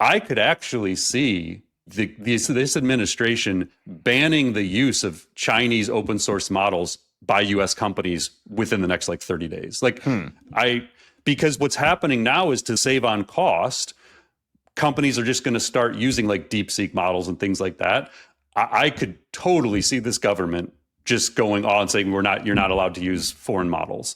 I could actually see this administration banning the use of Chinese open source models by US companies within the next like 30 days. Because what's happening now is to save on cost, companies are just going to start using like DeepSeek models and things like that. I could totally see this government just going on saying you're not allowed to use foreign models.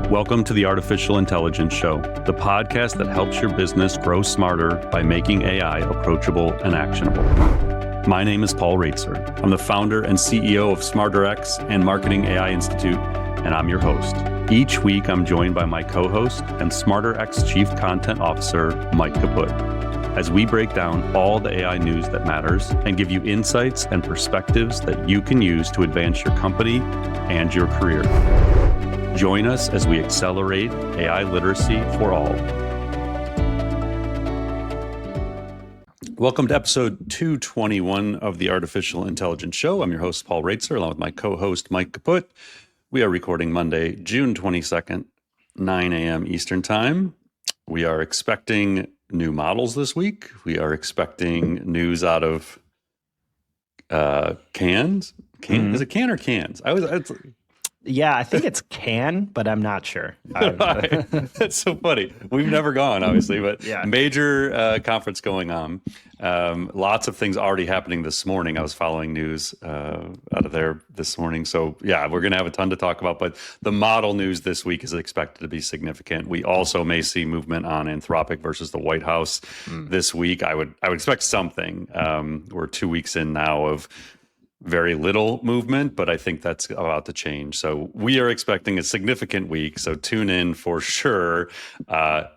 Welcome to the Artificial Intelligence Show, the podcast that helps your business grow smarter by making AI approachable and actionable. My name is Paul Roetzer. I'm the founder and CEO of SmarterX and Marketing AI Institute, and I'm your host. Each week, I'm joined by my co-host and SmarterX Chief Content Officer, Mike Kaput, as we break down all the AI news that matters and give you insights and perspectives that you can use to advance your company and your career. Join us as we accelerate AI literacy for all. Welcome to episode 221 of the Artificial Intelligence Show. I'm your host, Paul Roetzer, along with my co-host, Mike Kaput. We are recording Monday, June 22nd, 9 a.m. Eastern Time. We are expecting new models this week. We are expecting news out of cans. Is it can or cans? Yeah, I think it's can, but I'm not sure. That's so funny. We've never gone, obviously, but yeah. Major conference going on. Lots of things already happening this morning. I was following news out of there this morning. So yeah, we're going to have a ton to talk about, but the model news this week is expected to be significant. We also may see movement on Anthropic versus the White House this week. I would expect something. We're 2 weeks in now of very little movement, but I think that's about to change. So we are expecting a significant week. So tune in for sure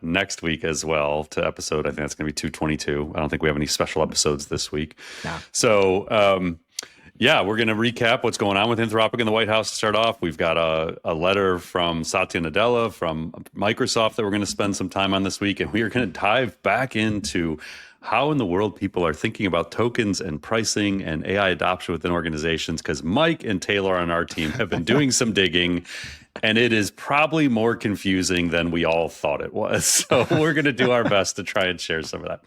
next week as well to episode. I think that's going to be 222. I don't think we have any special episodes this week. No. So yeah, we're going to recap what's going on with Anthropic in the White House to start off. We've got a letter from Satya Nadella from Microsoft that we're going to spend some time on this week. And we are going to dive back into how in the world people are thinking about tokens and pricing and AI adoption within organizations, because Mike and Taylor on our team have been doing some digging, and it is probably more confusing than we all thought it was. So we're going to do our best to try and share some of that.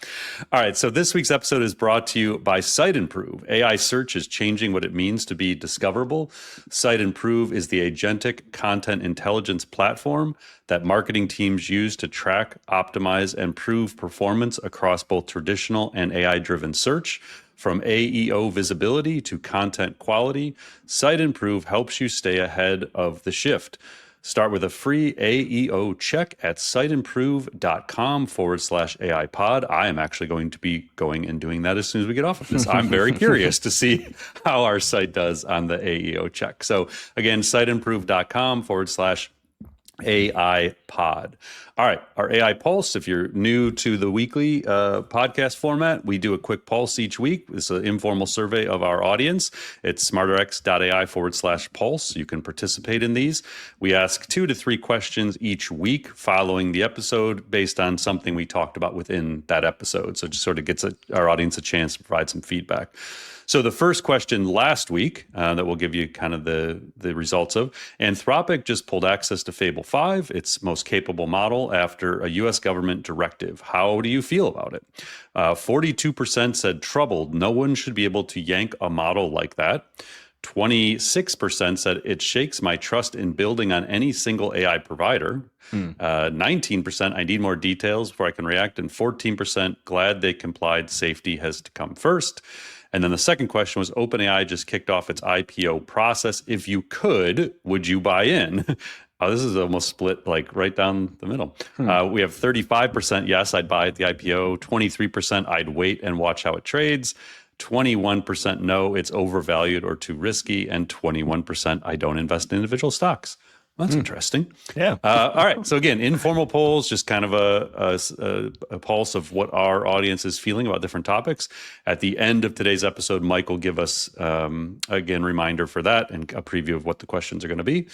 All right, so this week's episode is brought to you by SiteImprove. AI search is changing what it means to be discoverable. SiteImprove is the agentic content intelligence platform that marketing teams use to track, optimize, and prove performance across both traditional and AI-driven search. From AEO visibility to content quality, SiteImprove helps you stay ahead of the shift. Start with a free AEO check at siteimprove.com/AI pod. I am actually going to be going and doing that as soon as we get off of this. I'm very curious to see how our site does on the AEO check. So again, siteimprove.com/AI pod. All right, our AI Pulse. If you're new to the weekly podcast format, we do a quick pulse each week. It's an informal survey of our audience. It's smarterx.ai/pulse. You can participate in these. We ask 2 to 3 questions each week following the episode based on something we talked about within that episode. So it just sort of gives our audience a chance to provide some feedback. So the first question last week that we'll give you kind of the results of, Anthropic just pulled access to Fable 5, its most capable model, after a U.S. government directive. How do you feel about it? 42% said troubled. No one should be able to yank a model like that. 26% said it shakes my trust in building on any single AI provider. 19% I need more details before I can react. And 14% glad they complied. Safety has to come first. And then the second question was, OpenAI just kicked off its IPO process. If you could, would you buy in? This is almost split like right down the middle. We have 35% yes, I'd buy at the IPO. 23% I'd wait and watch how it trades. 21% no, it's overvalued or too risky. And 21% I don't invest in individual stocks. Well, that's interesting. Yeah. All right. So again, informal polls, just kind of a pulse of what our audience is feeling about different topics. At the end of today's episode, Mike will give us, again, reminder for that and a preview of what the questions are going to be.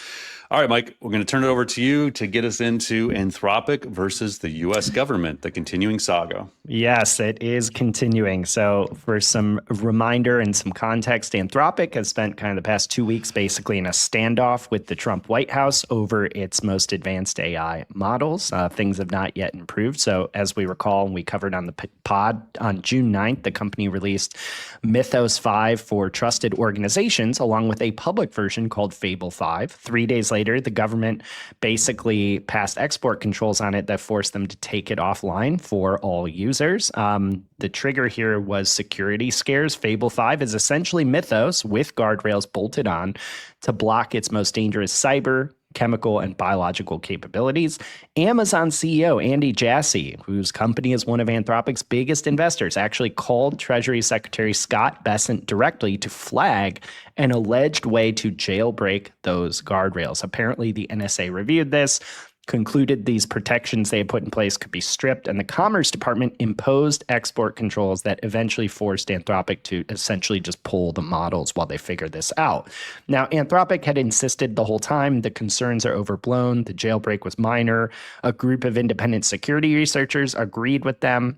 All right, Mike, we're going to turn it over to you to get us into Anthropic versus the U.S. government, the continuing saga. Yes, it is continuing. So for some reminder and some context, Anthropic has spent kind of the past 2 weeks basically in a standoff with the Trump White House. House over its most advanced AI models. Things have not yet improved. So as we recall, and we covered on the pod on June 9th, the company released Mythos 5 for trusted organizations, along with a public version called Fable 5. 3 days later, the government basically passed export controls on it that forced them to take it offline for all users. The trigger here was security scares. Fable 5 is essentially Mythos with guardrails bolted on to block its most dangerous cyber, chemical, and biological capabilities. Amazon CEO Andy Jassy, whose company is one of Anthropic's biggest investors, actually called Treasury Secretary Scott Bessent directly to flag an alleged way to jailbreak those guardrails. Apparently, the NSA reviewed this, concluded these protections they had put in place could be stripped, and the Commerce Department imposed export controls that eventually forced Anthropic to essentially just pull the models while they figured this out. Now, Anthropic had insisted the whole time the concerns are overblown, the jailbreak was minor. A group of independent security researchers agreed with them,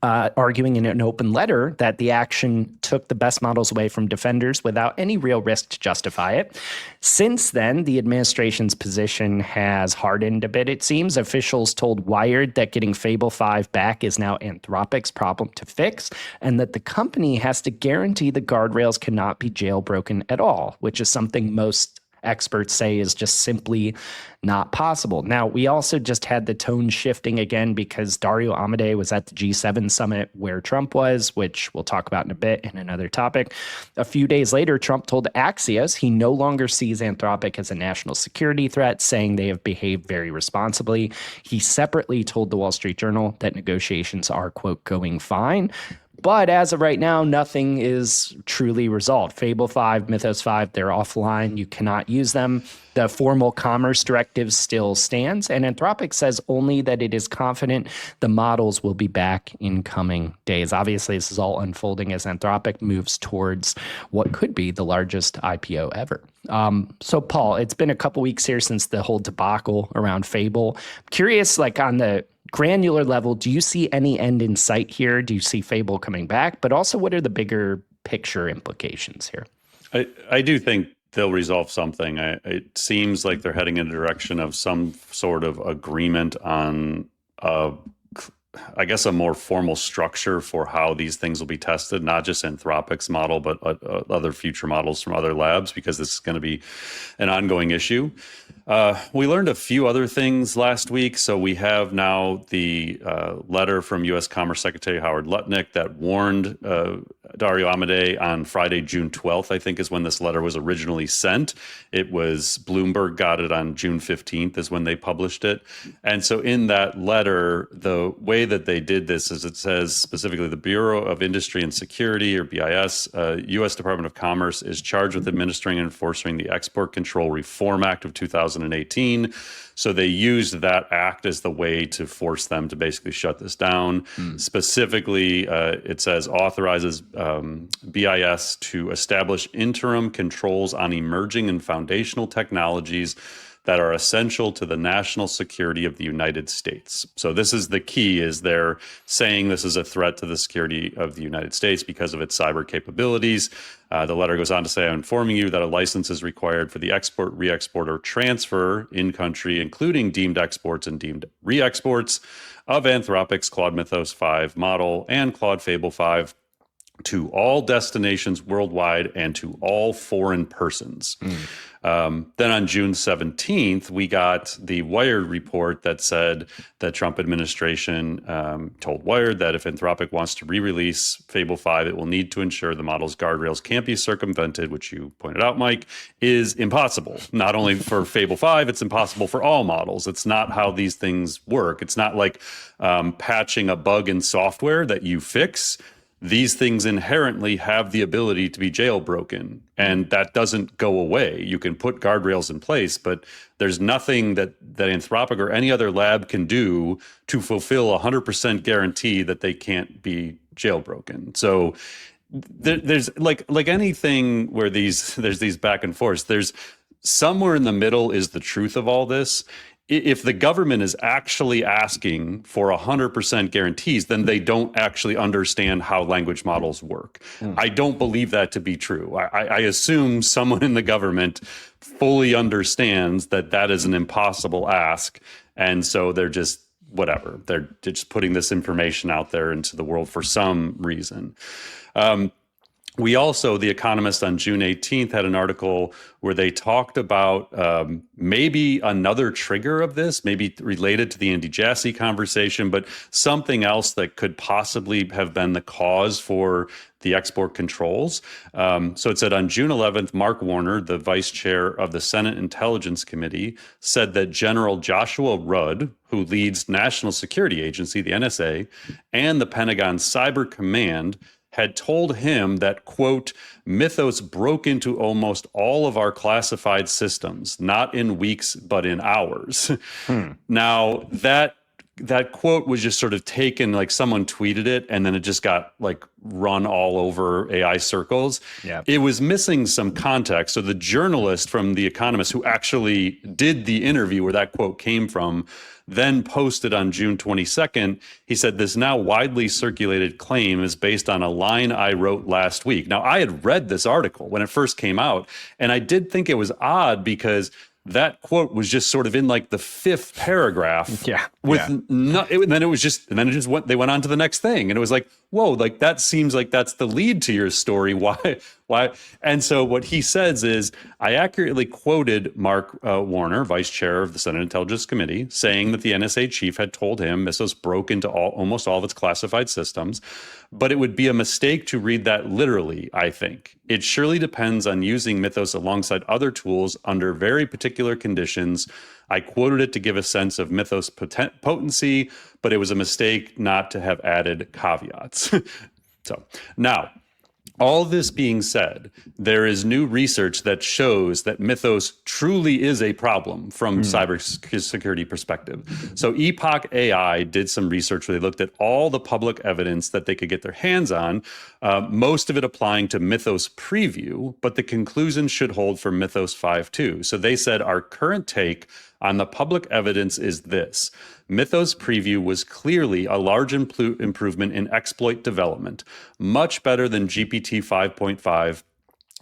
arguing in an open letter that the action took the best models away from defenders without any real risk to justify it. Since then, the administration's position has hardened a bit, it seems. Officials told Wired that getting Fable 5 back is now Anthropic's problem to fix, and that the company has to guarantee the guardrails cannot be jailbroken at all, which is something most experts say is just simply not possible. Now, we also just had the tone shifting again because Dario Amodei was at the G7 summit where Trump was, which we'll talk about in a bit in another topic. A few days later, Trump told Axios he no longer sees Anthropic as a national security threat, saying they have behaved very responsibly. He separately told the Wall Street Journal that negotiations are, quote, going fine. But as of right now, nothing is truly resolved. Fable 5, Mythos 5, they're offline. You cannot use them. The formal commerce directive still stands, and Anthropic says only that it is confident the models will be back in coming days. Obviously, this is all unfolding as Anthropic moves towards what could be the largest IPO ever. So, Paul, it's been a couple weeks here since the whole debacle around Fable. I'm curious, like on the granular level, do you see any end in sight here? Do you see Fable coming back? But also, what are the bigger picture implications here? I do think they'll resolve something. It seems like they're heading in a direction of some sort of agreement on, I guess, a more formal structure for how these things will be tested, not just Anthropic's model, but other future models from other labs, because this is going to be an ongoing issue. We learned a few other things last week. So we have now the letter from U.S. Commerce Secretary Howard Lutnick that warned Dario Amodei on Friday, June 12th, I think is when this letter was originally sent. It was Bloomberg got it on June 15th is when they published it. And so in that letter, the way that they did this is it says specifically the Bureau of Industry and Security, or BIS, U.S. Department of Commerce is charged with administering and enforcing the Export Control Reform Act of 2018. So they used that act as the way to force them to basically shut this down. Specifically, it says authorizes BIS to establish interim controls on emerging and foundational technologies that are essential to the national security of the United States. So this is the key, is they're saying this is a threat to the security of the United States because of its cyber capabilities. The letter goes on to say, I'm informing you that a license is required for the export, re-export, or transfer in country, including deemed exports and deemed re-exports of Anthropic's Claude Mythos 5 model and Claude Fable 5 to all destinations worldwide and to all foreign persons. Then on June 17th, we got the Wired report that said the Trump administration told Wired that if Anthropic wants to re-release Fable 5, it will need to ensure the model's guardrails can't be circumvented, which you pointed out, Mike, is impossible. Not only for Fable 5, it's impossible for all models. It's not how these things work. It's not like patching a bug in software that you fix. These things inherently have the ability to be jailbroken, and that doesn't go away. You can put guardrails in place, but there's nothing that Anthropic or any other lab can do to fulfill 100% guarantee that they can't be jailbroken. So there's like anything where there's these back and forths, there's somewhere in the middle is the truth of all this. if the government is actually asking for 100% guarantees, then they don't actually understand how language models work. I don't believe that to be true. I assume someone in the government fully understands that that is an impossible ask. And so they're just whatever. They're just putting this information out there into the world for some reason. We also, The Economist on June 18th had an article where they talked about maybe another trigger of this, maybe related to the Andy Jassy conversation, but something else that could possibly have been the cause for the export controls. So it said on June 11th, Mark Warner, the vice chair of the Senate Intelligence Committee, said that General Joshua Rudd, who leads National Security Agency, the NSA, and the Pentagon Cyber Command had told him that, quote, Mythos broke into almost all of our classified systems, not in weeks, but in hours. Now, that quote was just sort of taken, like someone tweeted it, and then it just got like run all over AI circles. Yeah. It was missing some context. So the journalist from The Economist who actually did the interview where that quote came from then posted on June 22nd, he said, this now widely circulated claim is based on a line I wrote last week. Now, I had read this article when it first came out, and I did think it was odd because that quote was just sort of in like the fifth paragraph. Yeah. And then it just went, they went on to the next thing. And it was like, whoa, like that seems like that's the lead to your story. Why? And so what he says is, I accurately quoted Mark Warner, vice chair of the Senate Intelligence Committee, saying that the NSA chief had told him Mythos broke into almost all of its classified systems, but it would be a mistake to read that literally, I think. It surely depends on using Mythos alongside other tools under very particular conditions. I quoted it to give a sense of Mythos potency, but it was a mistake not to have added caveats. So now, all this being said, there is new research that shows that Mythos truly is a problem from cybersecurity perspective. So Epoch AI did some research where they looked at all the public evidence that they could get their hands on, most of it applying to Mythos Preview, but the conclusion should hold for Mythos 5 too. So they said our current take on the public evidence is this. Mythos Preview was clearly a large improvement in exploit development, much better than GPT 5.5,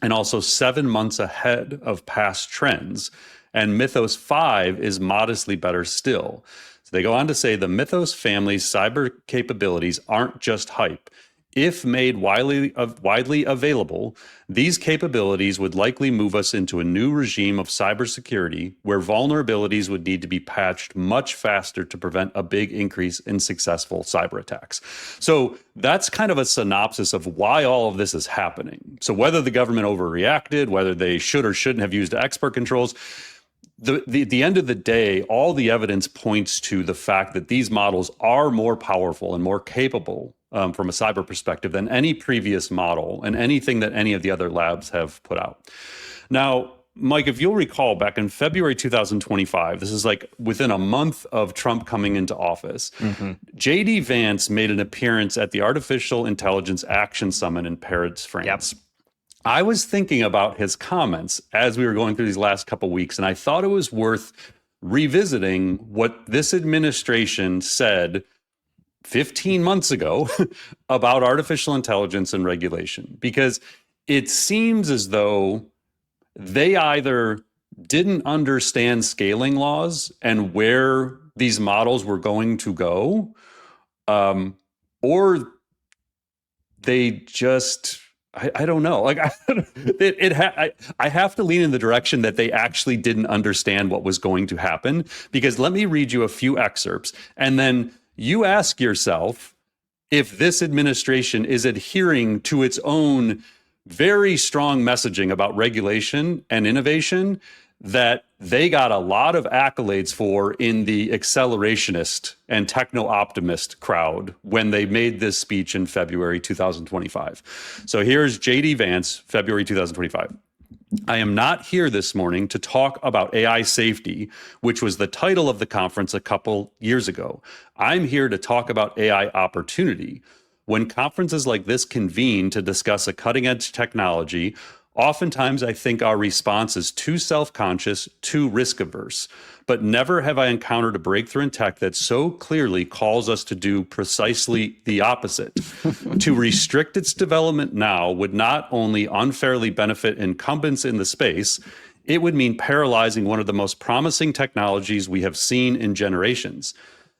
and also 7 months ahead of past trends. And Mythos 5 is modestly better still. So they go on to say the Mythos family's cyber capabilities aren't just hype. If made widely available, these capabilities would likely move us into a new regime of cybersecurity where vulnerabilities would need to be patched much faster to prevent a big increase in successful cyber attacks. So that's kind of a synopsis of why all of this is happening. So whether the government overreacted, whether they should or shouldn't have used export controls, the end of the day, all the evidence points to the fact that these models are more powerful and more capable from a cyber perspective than any previous model and anything that any of the other labs have put out. Now, Mike, if you'll recall, back in February 2025, this is like within a month of Trump coming into office, J.D. Vance made an appearance at the Artificial Intelligence Action Summit in Paris, France. Yep. I was thinking about his comments as we were going through these last couple of weeks, and I thought it was worth revisiting what this administration said 15 months ago about artificial intelligence and regulation, because it seems as though they either didn't understand scaling laws and where these models were going to go, or they just... I don't know. Like I have to lean in the direction that they actually didn't understand what was going to happen, because let me read you a few excerpts, and then you ask yourself if this administration is adhering to its own very strong messaging about regulation and innovation that they got a lot of accolades for in the accelerationist and techno-optimist crowd when they made this speech in February 2025. So here's J.D. Vance, February 2025. I am not here this morning to talk about AI safety, which was the title of the conference a couple years ago. I'm here to talk about AI opportunity. When conferences like this convene to discuss a cutting-edge technology, Oftentimes, I think our response is too self-conscious, too risk-averse. But never have I encountered a breakthrough in tech that so clearly calls us to do precisely the opposite. To restrict its development now would not only unfairly benefit incumbents in the space, it would mean paralyzing one of the most promising technologies we have seen in generations.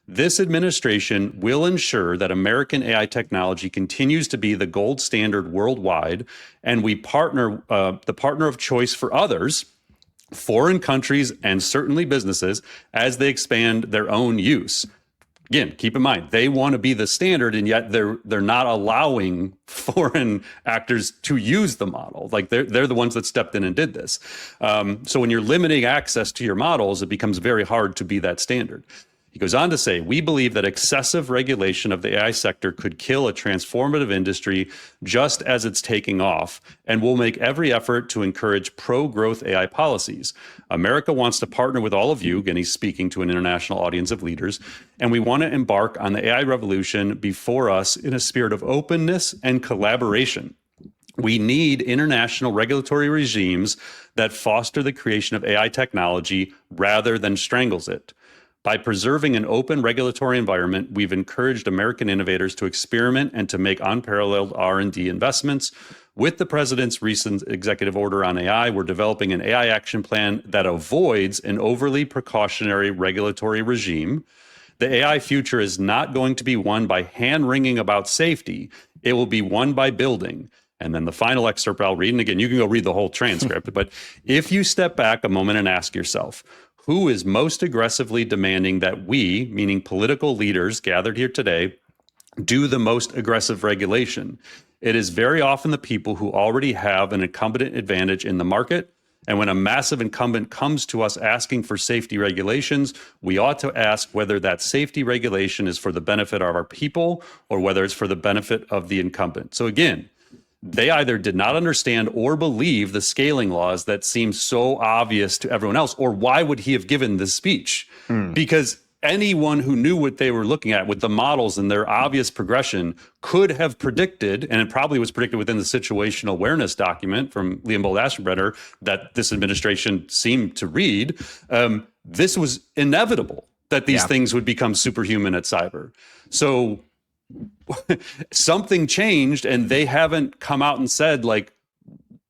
This administration will ensure that American AI technology continues to be the gold standard worldwide, and we partner the partner of choice for others, foreign countries, and certainly businesses as they expand their own use. Again, keep in mind, they want to be the standard, and yet they're not allowing foreign actors to use the model. Like they're the ones that stepped in and did this. So when you're limiting access to your models, it becomes very hard to be that standard. He goes on to say, we believe that excessive regulation of the AI sector could kill a transformative industry just as it's taking off, and will make every effort to encourage pro-growth AI policies. America wants to partner with all of you, again, he's speaking to an international audience of leaders, and we want to embark on the AI revolution before us in a spirit of openness and collaboration. We need international regulatory regimes that foster the creation of AI technology rather than strangles it. By preserving an open regulatory environment, we've encouraged American innovators to experiment and to make unparalleled R&D investments. With the president's recent executive order on AI, we're developing an AI action plan that avoids an overly precautionary regulatory regime. The AI future is not going to be won by hand-wringing about safety. It will be won by building. And then the final excerpt I'll read, and again, you can go read the whole transcript, but if you step back a moment and ask yourself, who is most aggressively demanding that we, meaning political leaders gathered here today, do the most aggressive regulation? It is very often the people who already have an incumbent advantage in the market. And when a massive incumbent comes to us asking for safety regulations, we ought to ask whether that safety regulation is for the benefit of our people or whether it's for the benefit of the incumbent. So again, they either did not understand or believe the scaling laws that seem so obvious to everyone else, or why would he have given this speech? Because anyone who knew what they were looking at with the models and their obvious progression could have predicted, and it probably was predicted within the situational awareness document from Leopold Aschenbrenner that this administration seemed to read, this was inevitable that these things would become superhuman at cyber. So something changed, and they haven't come out and said, like,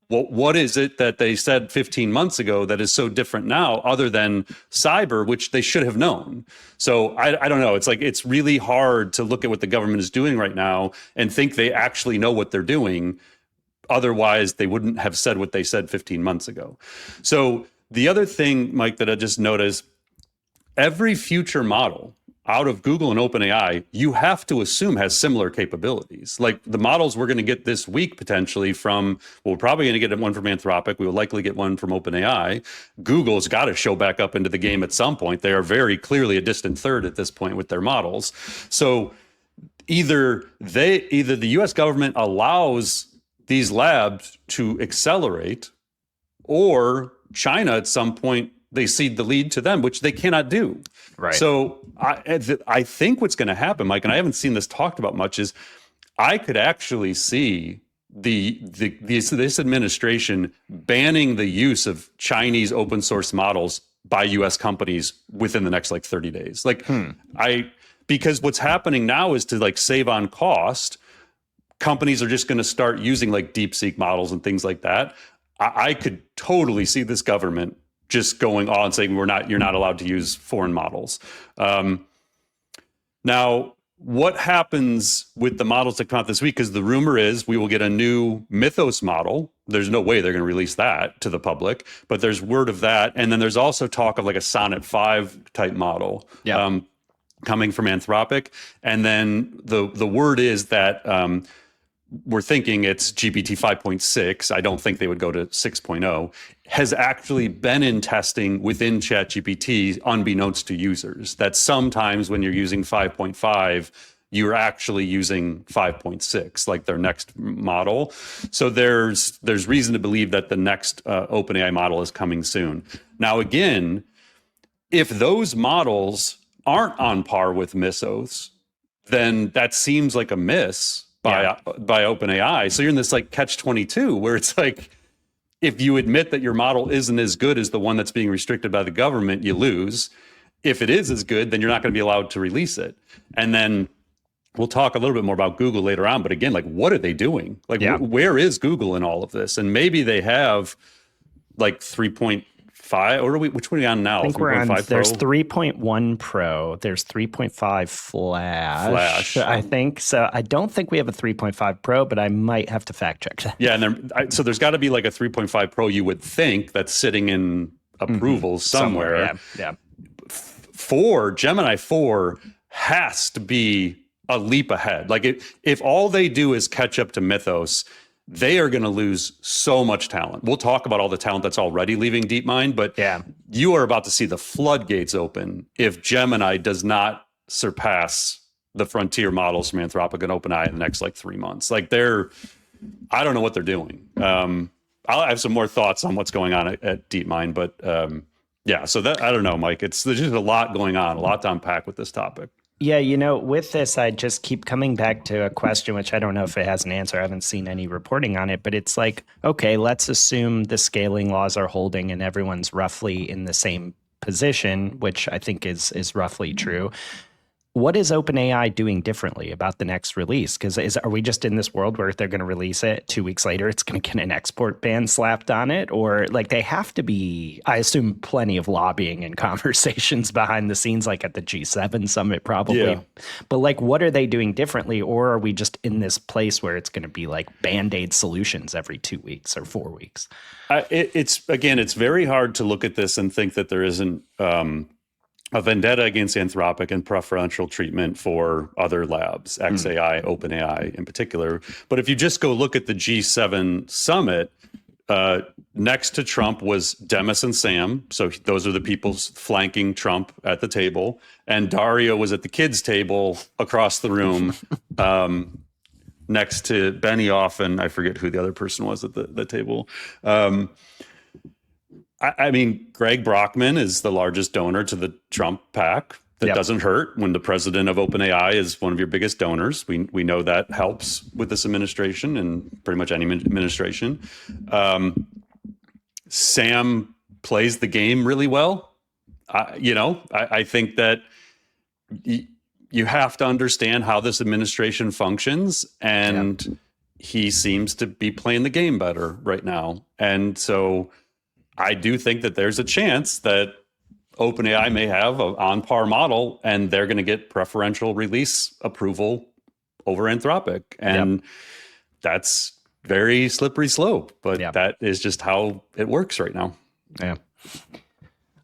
what is it that they said 15 months ago that is so different now, other than cyber, which they should have known. So I don't know. It's like, it's really hard to look at what the government is doing right now and think they actually know what they're doing. Otherwise, they wouldn't have said what they said 15 months ago. So the other thing, Mike, that I just noticed, every future model out of Google and OpenAI, you have to assume has similar capabilities. Like the models we're going to get this week potentially from, well, we're probably going to get one from Anthropic. We will likely get one from OpenAI. Google's got to show back up into the game at some point. They are very clearly a distant third at this point with their models. So either the US government allows these labs to accelerate, or China at some point they cede the lead to them, which they cannot do. Right. So I think what's going to happen, Mike, and I haven't seen this talked about much, is I could actually see this administration banning the use of Chinese open source models by U.S. companies within the next like 30 days. Like because what's happening now is to like save on cost, companies are just going to start using like DeepSeek models and things like that. I could totally see this government just going on and saying you're not allowed to use foreign models. Now, what happens with the models that come out this week? Because the rumor is we will get a new Mythos model. There's no way they're going to release that to the public, but there's word of that. And then there's also talk of like a Sonnet 5 type model coming from Anthropic. And then the word is that we're thinking it's GPT 5.6. I don't think they would go to 6.0. Has actually been in testing within ChatGPT, unbeknownst to users. That sometimes when you're using 5.5, you're actually using 5.6, like their next model. So there's reason to believe that the next OpenAI model is coming soon. Now, again, if those models aren't on par with Mythos, then that seems like a miss by OpenAI. So you're in this like catch-22 where it's like, if you admit that your model isn't as good as the one that's being restricted by the government, you lose. If it is as good, then you're not going to be allowed to release it. And then we'll talk a little bit more about Google later on. But again, like, what are they doing? Like, where is Google in all of this? And maybe they have like 3.5, or which one are we on now? I think we're on, there's 3.1 Pro, there's 3.5 Flash, I think. So I don't think we have a 3.5 Pro, but I might have to fact check that. Yeah, and so there's got to be like a 3.5 Pro, you would think, that's sitting in approvals somewhere. Yeah. Gemini 4 has to be a leap ahead. Like, if all they do is catch up to Mythos, they are going to lose so much talent. We'll talk about all the talent that's already leaving DeepMind, but you are about to see the floodgates open if Gemini does not surpass the frontier models from Anthropic and OpenAI in the next like 3 months. Like, I don't know what they're doing. I'll have some more thoughts on what's going on at DeepMind, but so that, I don't know, Mike. There's just a lot going on, a lot to unpack with this topic. Yeah, with this, I just keep coming back to a question, which I don't know if it has an answer. I haven't seen any reporting on it, but it's like, okay, let's assume the scaling laws are holding and everyone's roughly in the same position, which I think is roughly true. What is OpenAI doing differently about the next release? Because are we just in this world where if they're going to release it 2 weeks later, it's going to get an export ban slapped on it? Or like, they have to be, I assume, plenty of lobbying and conversations behind the scenes, like at the G7 summit probably. Yeah. But like, what are they doing differently? Or are we just in this place where it's going to be like Band-Aid solutions every 2 weeks or 4 weeks? It's very hard to look at this and think that there isn't a vendetta against Anthropic and preferential treatment for other labs, XAI, OpenAI in particular. But if you just go look at the G7 summit, next to Trump was Demis and Sam. So those are the people flanking Trump at the table. And Dario was at the kids' table across the room next to Benioff, and I forget who the other person was at the table. I mean, Greg Brockman is the largest donor to the Trump PAC. That doesn't hurt when the president of OpenAI is one of your biggest donors. We know that helps with this administration and pretty much any administration. Sam plays the game really well. I think that you have to understand how this administration functions, and he seems to be playing the game better right now. And so I do think that there's a chance that OpenAI may have an on-par model, and they're going to get preferential release approval over Anthropic. And that's very slippery slope, but that is just how it works right now. Yeah.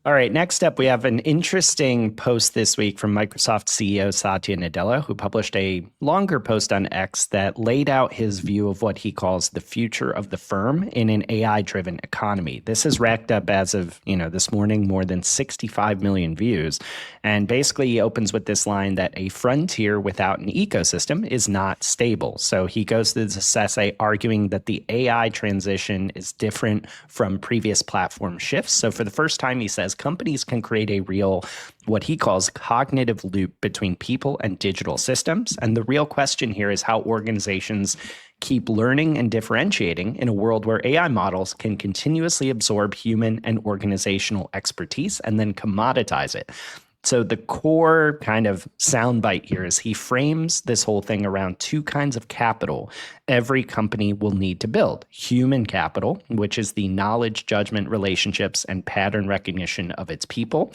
All right, next up, we have an interesting post this week from Microsoft CEO Satya Nadella, who published a longer post on X that laid out his view of what he calls the future of the firm in an AI-driven economy. This has racked up, as of this morning, more than 65 million views. And basically, he opens with this line that a frontier without an ecosystem is not stable. So he goes through this essay arguing that the AI transition is different from previous platform shifts. So for the first time, he says, companies can create a real, what he calls, cognitive loop between people and digital systems. And the real question here is how organizations keep learning and differentiating in a world where AI models can continuously absorb human and organizational expertise and then commoditize it. So the core kind of soundbite here is he frames this whole thing around two kinds of capital every company will need to build. Human capital, which is the knowledge, judgment, relationships, and pattern recognition of its people,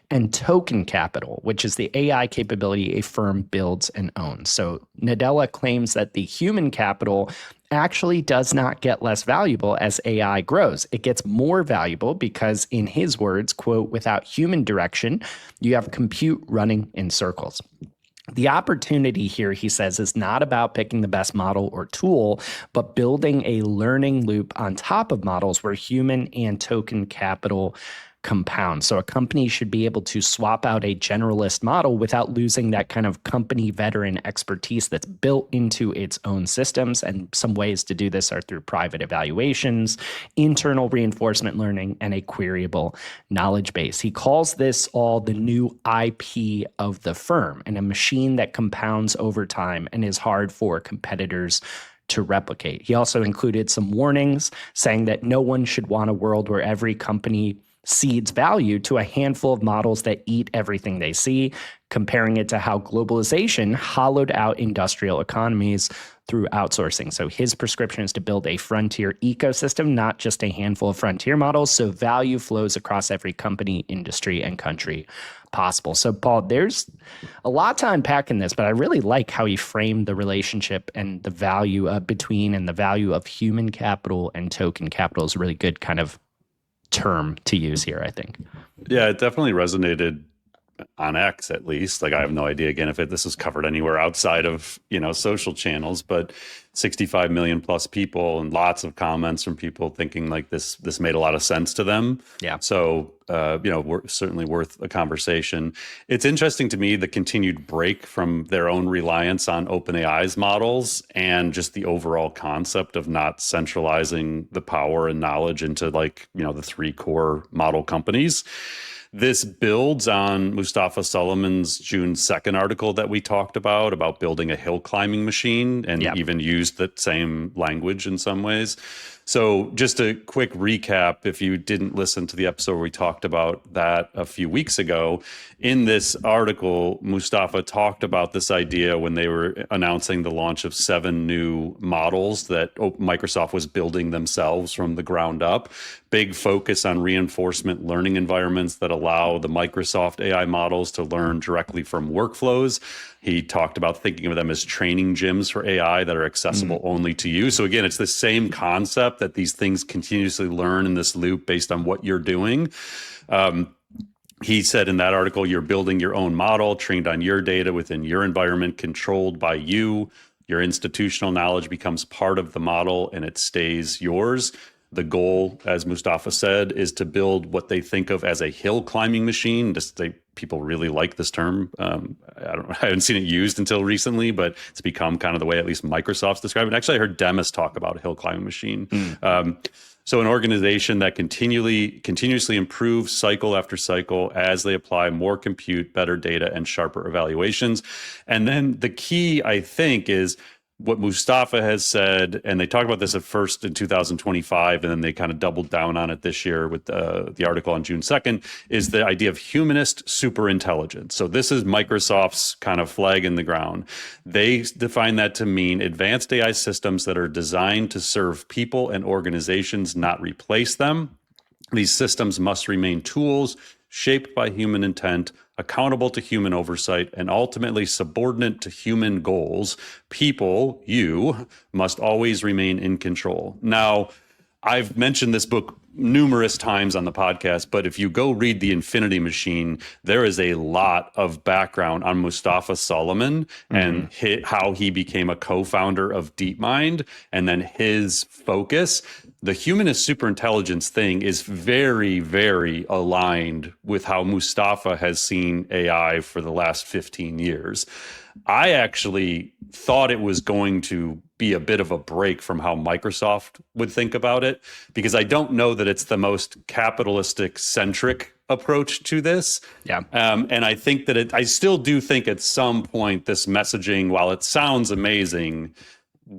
and token capital, which is the AI capability a firm builds and owns. So Nadella claims that the human capital actually does not get less valuable as AI grows. It gets more valuable because, in his words, quote, without human direction, you have compute running in circles. The opportunity here, he says, is not about picking the best model or tool, but building a learning loop on top of models where human and token capital compound. So a company should be able to swap out a generalist model without losing that kind of company veteran expertise that's built into its own systems. And some ways to do this are through private evaluations, internal reinforcement learning, and a queryable knowledge base. He calls this all the new IP of the firm, and a machine that compounds over time and is hard for competitors to replicate. He also included some warnings saying that no one should want a world where every company cedes value to a handful of models that eat everything they see, comparing it to how globalization hollowed out industrial economies through outsourcing. So his prescription is to build a frontier ecosystem, not just a handful of frontier models, so value flows across every company, industry, and country possible. So Paul, there's a lot to unpack in this, but I really like how he framed the relationship and the value between and the value of human capital and token capital is a really good kind of term to use here, I think. Yeah, it definitely resonated on X, at least. Like, I have no idea again if this is covered anywhere outside of social channels, but 65 million plus people and lots of comments from people thinking like this made a lot of sense to them. Yeah. So we're certainly worth a conversation. It's interesting to me the continued break from their own reliance on OpenAI's models and just the overall concept of not centralizing the power and knowledge into the three core model companies. This builds on Mustafa Suleyman's June 2nd article that we talked about building a hill climbing machine, and even used that same language in some ways. So just a quick recap, if you didn't listen to the episode where we talked about that a few weeks ago, in this article, Mustafa talked about this idea when they were announcing the launch of 7 new models that Microsoft was building themselves from the ground up. Big focus on reinforcement learning environments that allow the Microsoft AI models to learn directly from workflows. He talked about thinking of them as training gyms for AI that are accessible only to you. So again, it's the same concept that these things continuously learn in this loop based on what you're doing. He said in that article, you're building your own model trained on your data within your environment, controlled by you. Your institutional knowledge becomes part of the model and it stays yours. The goal, as Mustafa said, is to build what they think of as a hill climbing machine. People really like this term. I haven't seen it used until recently, but it's become kind of the way at least Microsoft's described it. Actually, I heard Demis talk about a hill climbing machine. So an organization that continuously improves cycle after cycle as they apply more compute, better data, and sharper evaluations. And then the key, I think, is what Mustafa has said, and they talked about this at first in 2025, and then they kind of doubled down on it this year with the article on June 2nd, is the idea of humanist superintelligence. So this is Microsoft's kind of flag in the ground. They define that to mean advanced AI systems that are designed to serve people and organizations, not replace them. These systems must remain tools shaped by human intent, accountable to human oversight, and ultimately subordinate to human goals. People, you, must always remain in control. Now, I've mentioned this book numerous times on the podcast, but if you go read The Infinity Machine, there is a lot of background on Mustafa Suleyman and how he became a co-founder of DeepMind, and then his focus. The humanist superintelligence thing is very, very aligned with how Mustafa has seen AI for the last 15 years. I actually thought it was going to be a bit of a break from how Microsoft would think about it, because I don't know that it's the most capitalistic centric approach to this. Yeah. And I think that I still do think at some point this messaging, while it sounds amazing,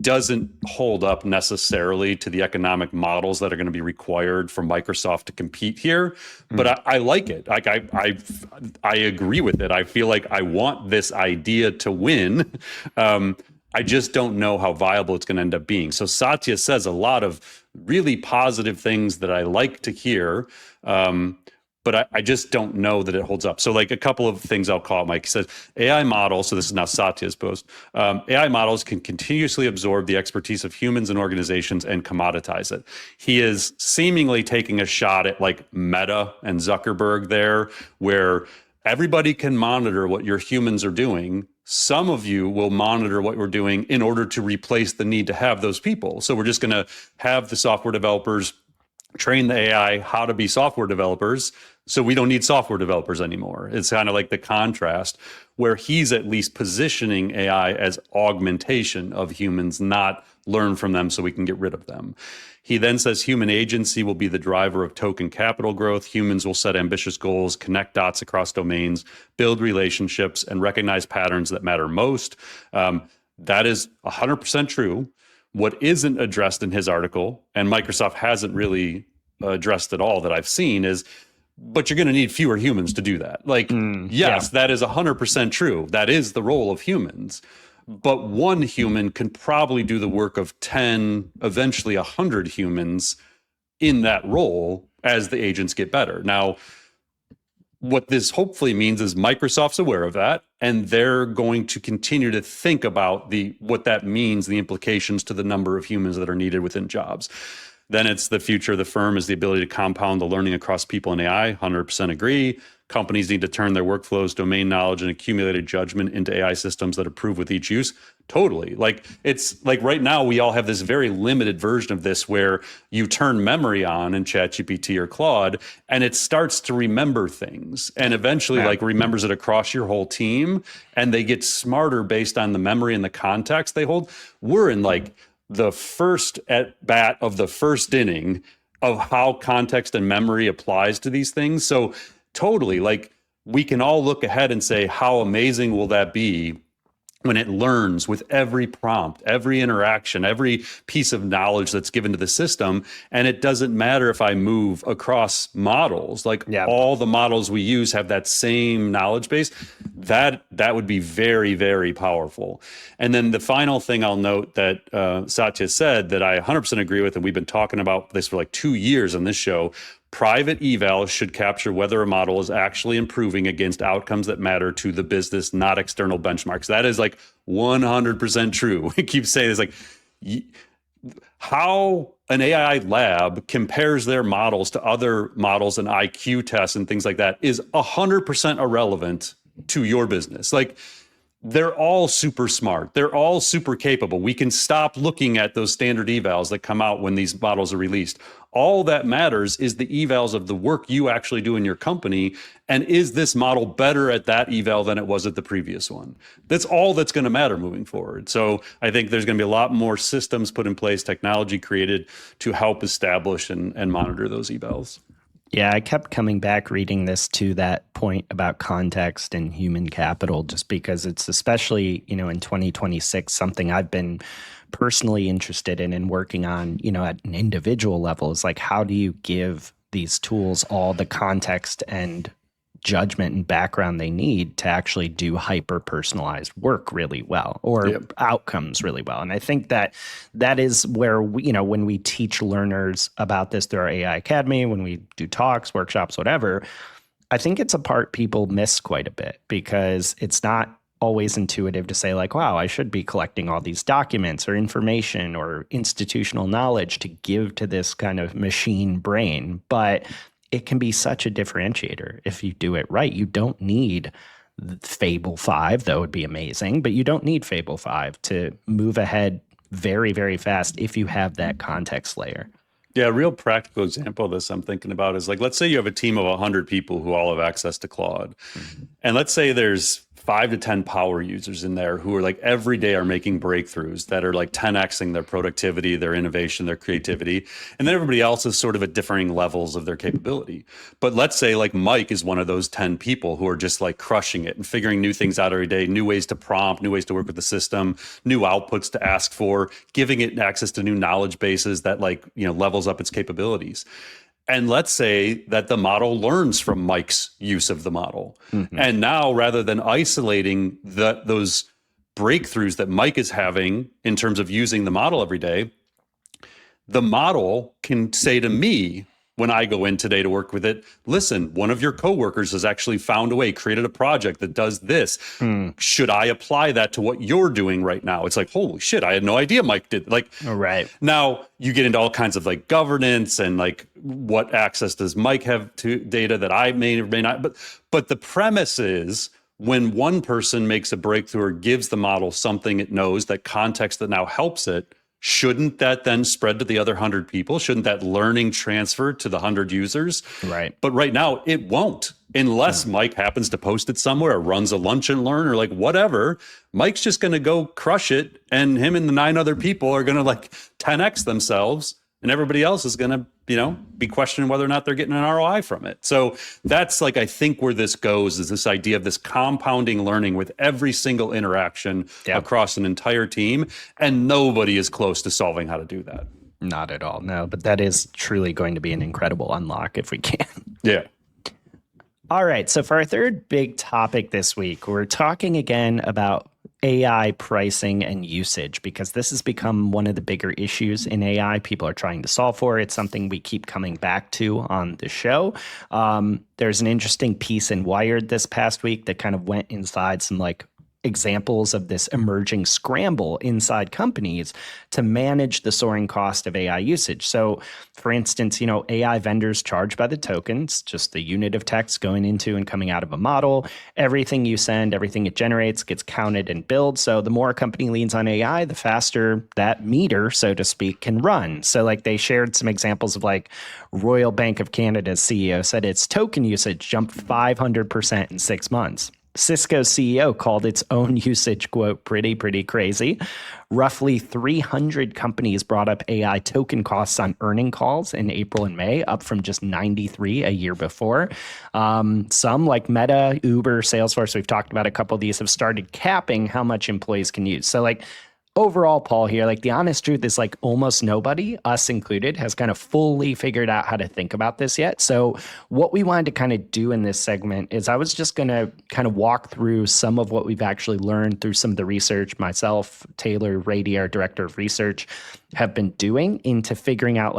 doesn't hold up necessarily to the economic models that are going to be required for Microsoft to compete here. But I like it. Like I agree with it. I feel like I want this idea to win. I just don't know how viable it's going to end up being. So Satya says a lot of really positive things that I like to hear. But I just don't know that it holds up. So like a couple of things I'll call it, Mike. He says, AI models, so this is now Satya's post, AI models can continuously absorb the expertise of humans and organizations and commoditize it. He is seemingly taking a shot at like Meta and Zuckerberg there, where everybody can monitor what your humans are doing. Some of you will monitor what we're doing in order to replace the need to have those people. So we're just going to have the software developers train the AI how to be software developers, so we don't need software developers anymore. It's kind of like the contrast where he's at least positioning AI as augmentation of humans, not learn from them so we can get rid of them. He then says human agency will be the driver of token capital growth. Humans will set ambitious goals, connect dots across domains, build relationships, and recognize patterns that matter most. That is 100% true. What isn't addressed in his article, and Microsoft hasn't really addressed at all that I've seen, is, but you're going to need fewer humans to do that. Like, yes, that is 100% true. That is the role of humans. But one human can probably do the work of 10, eventually 100 humans in that role as the agents get better. Now, what this hopefully means is Microsoft's aware of that, and they're going to continue to think about what that means, the implications to the number of humans that are needed within jobs. Then it's the future of the firm is the ability to compound the learning across people and AI. 100% agree. Companies need to turn their workflows, domain knowledge, and accumulated judgment into AI systems that improve with each use. Totally. Like, it's like right now we all have this very limited version of this where you turn memory on in ChatGPT or Claude and it starts to remember things and eventually like remembers it across your whole team, and they get smarter based on the memory and the context they hold. We're in like the first at bat of the first inning of how context and memory applies to these things. So totally, like, we can all look ahead and say, how amazing will that be when it learns with every prompt, every interaction, every piece of knowledge that's given to the system. And it doesn't matter if I move across models, like all the models we use have that same knowledge base. That would be very, very powerful. And then the final thing I'll note that Satya said that I 100% agree with, and we've been talking about this for like 2 years on this show. Private evals should capture whether a model is actually improving against outcomes that matter to the business, not external benchmarks. That is like 100% true. We keep saying this, like, how an AI lab compares their models to other models and IQ tests and things like that is 100% irrelevant to your business. Like, they're all super smart. They're all super capable. We can stop looking at those standard evals that come out when these models are released. All that matters is the evals of the work you actually do in your company. And is this model better at that eval than it was at the previous one? That's all that's going to matter moving forward. So I think there's going to be a lot more systems put in place, technology created to help establish and monitor those evals. Yeah, I kept coming back reading this to that point about context and human capital, just because it's especially, in 2026, something I've been personally interested in and working on, at an individual level, is like, how do you give these tools all the context and judgment and background they need to actually do hyper-personalized work really well, or outcomes really well. And I think that is where we, when we teach learners about this through our AI Academy, when we do talks, workshops, whatever, I think it's a part people miss quite a bit, because it's not always intuitive to say like, wow, I should be collecting all these documents or information or institutional knowledge to give to this kind of machine brain. But it can be such a differentiator if you do it right. You don't need Fable 5, though it would be amazing, but you don't need Fable 5 to move ahead very, very fast if you have that context layer. Yeah, a real practical example of this I'm thinking about is like, let's say you have a team of 100 people who all have access to Claude. And let's say there's 5 to 10 power users in there who are like every day are making breakthroughs that are like 10xing their productivity, their innovation, their creativity. And then everybody else is sort of at differing levels of their capability. But let's say like Mike is one of those 10 people who are just like crushing it and figuring new things out every day, new ways to prompt, new ways to work with the system, new outputs to ask for, giving it access to new knowledge bases that like, levels up its capabilities. And let's say that the model learns from Mike's use of the model. And now, rather than isolating those breakthroughs that Mike is having in terms of using the model every day, the model can say to me, when I go in today to work with it, listen, one of your coworkers has actually found a way, created a project that does this. Should I apply that to what you're doing right now? It's like, holy shit, I had no idea Mike did. Like, now you get into all kinds of like governance and like what access does Mike have to data that I may or may not. But the premise is, when one person makes a breakthrough or gives the model something it knows, that context that now helps it, shouldn't that then spread to the other 100 people? Shouldn't that learning transfer to the 100 users? Right. But right now it won't, unless Mike happens to post it somewhere or runs a lunch and learn or like whatever. Mike's just going to go crush it, and him and the 9 other people are going to like 10x themselves, and everybody else is going to be questioning whether or not they're getting an ROI from it. So that's like, I think where this goes is this idea of this compounding learning with every single interaction across an entire team. And nobody is close to solving how to do that. Not at all. No, but that is truly going to be an incredible unlock if we can. Yeah. All right. So for our third big topic this week, we're talking again about AI pricing and usage, because this has become one of the bigger issues in AI people are trying to solve for. It's something we keep coming back to on the show. There's an interesting piece in Wired this past week that kind of went inside some examples of this emerging scramble inside companies to manage the soaring cost of AI usage. So, for instance, AI vendors charge by the tokens, just the unit of text going into and coming out of a model. Everything you send, everything it generates gets counted and billed. So the more a company leans on AI, the faster that meter, so to speak, can run. So they shared some examples of Royal Bank of Canada's CEO said its token usage jumped 500% in 6 months. Cisco's CEO called its own usage, quote, pretty crazy. Roughly 300 companies brought up AI token costs on earning calls in April and May, up from just 93 a year before. Some like Meta, Uber, Salesforce, we've talked about a couple of these, have started capping how much employees can use. So overall, Paul, here, the honest truth is almost nobody, us included, has kind of fully figured out how to think about this yet. So what we wanted to kind of do in this segment is I was just going to kind of walk through some of what we've actually learned through some of the research myself, Taylor Rady, our director of research, have been doing into figuring out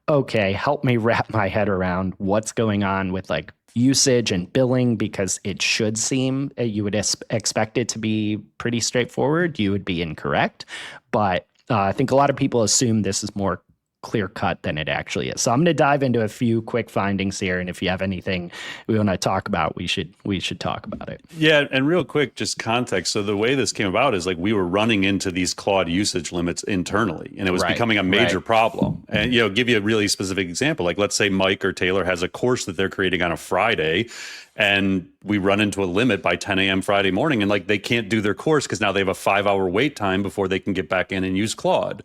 okay, help me wrap my head around what's going on with usage and billing, because it should seem you would expect it to be pretty straightforward. You would be incorrect. But I think a lot of people assume this is more clear cut than it actually is. So I'm going to dive into a few quick findings here. And if you have anything we want to talk about, we should talk about it. Yeah. And real quick, just context. So the way this came about is we were running into these Claude usage limits internally, and it was becoming a major problem. And, give you a really specific example. Let's say Mike or Taylor has a course that they're creating on a Friday, and we run into a limit by 10 a.m. Friday morning, and they can't do their course because now they have a 5-hour wait time before they can get back in and use Claude.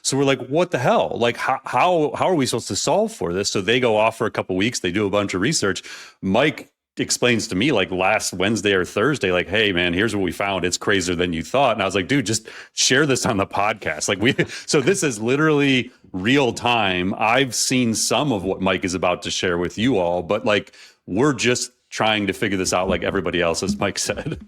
So we're what the hell? How are we supposed to solve for this? So they go off for a couple of weeks. They do a bunch of research. Mike explains to me last Wednesday or Thursday, hey man, here's what we found. It's crazier than you thought. And I was like, dude, just share this on the podcast. So this is literally real time. I've seen some of what Mike is about to share with you all, but we're just trying to figure this out like everybody else, as Mike said.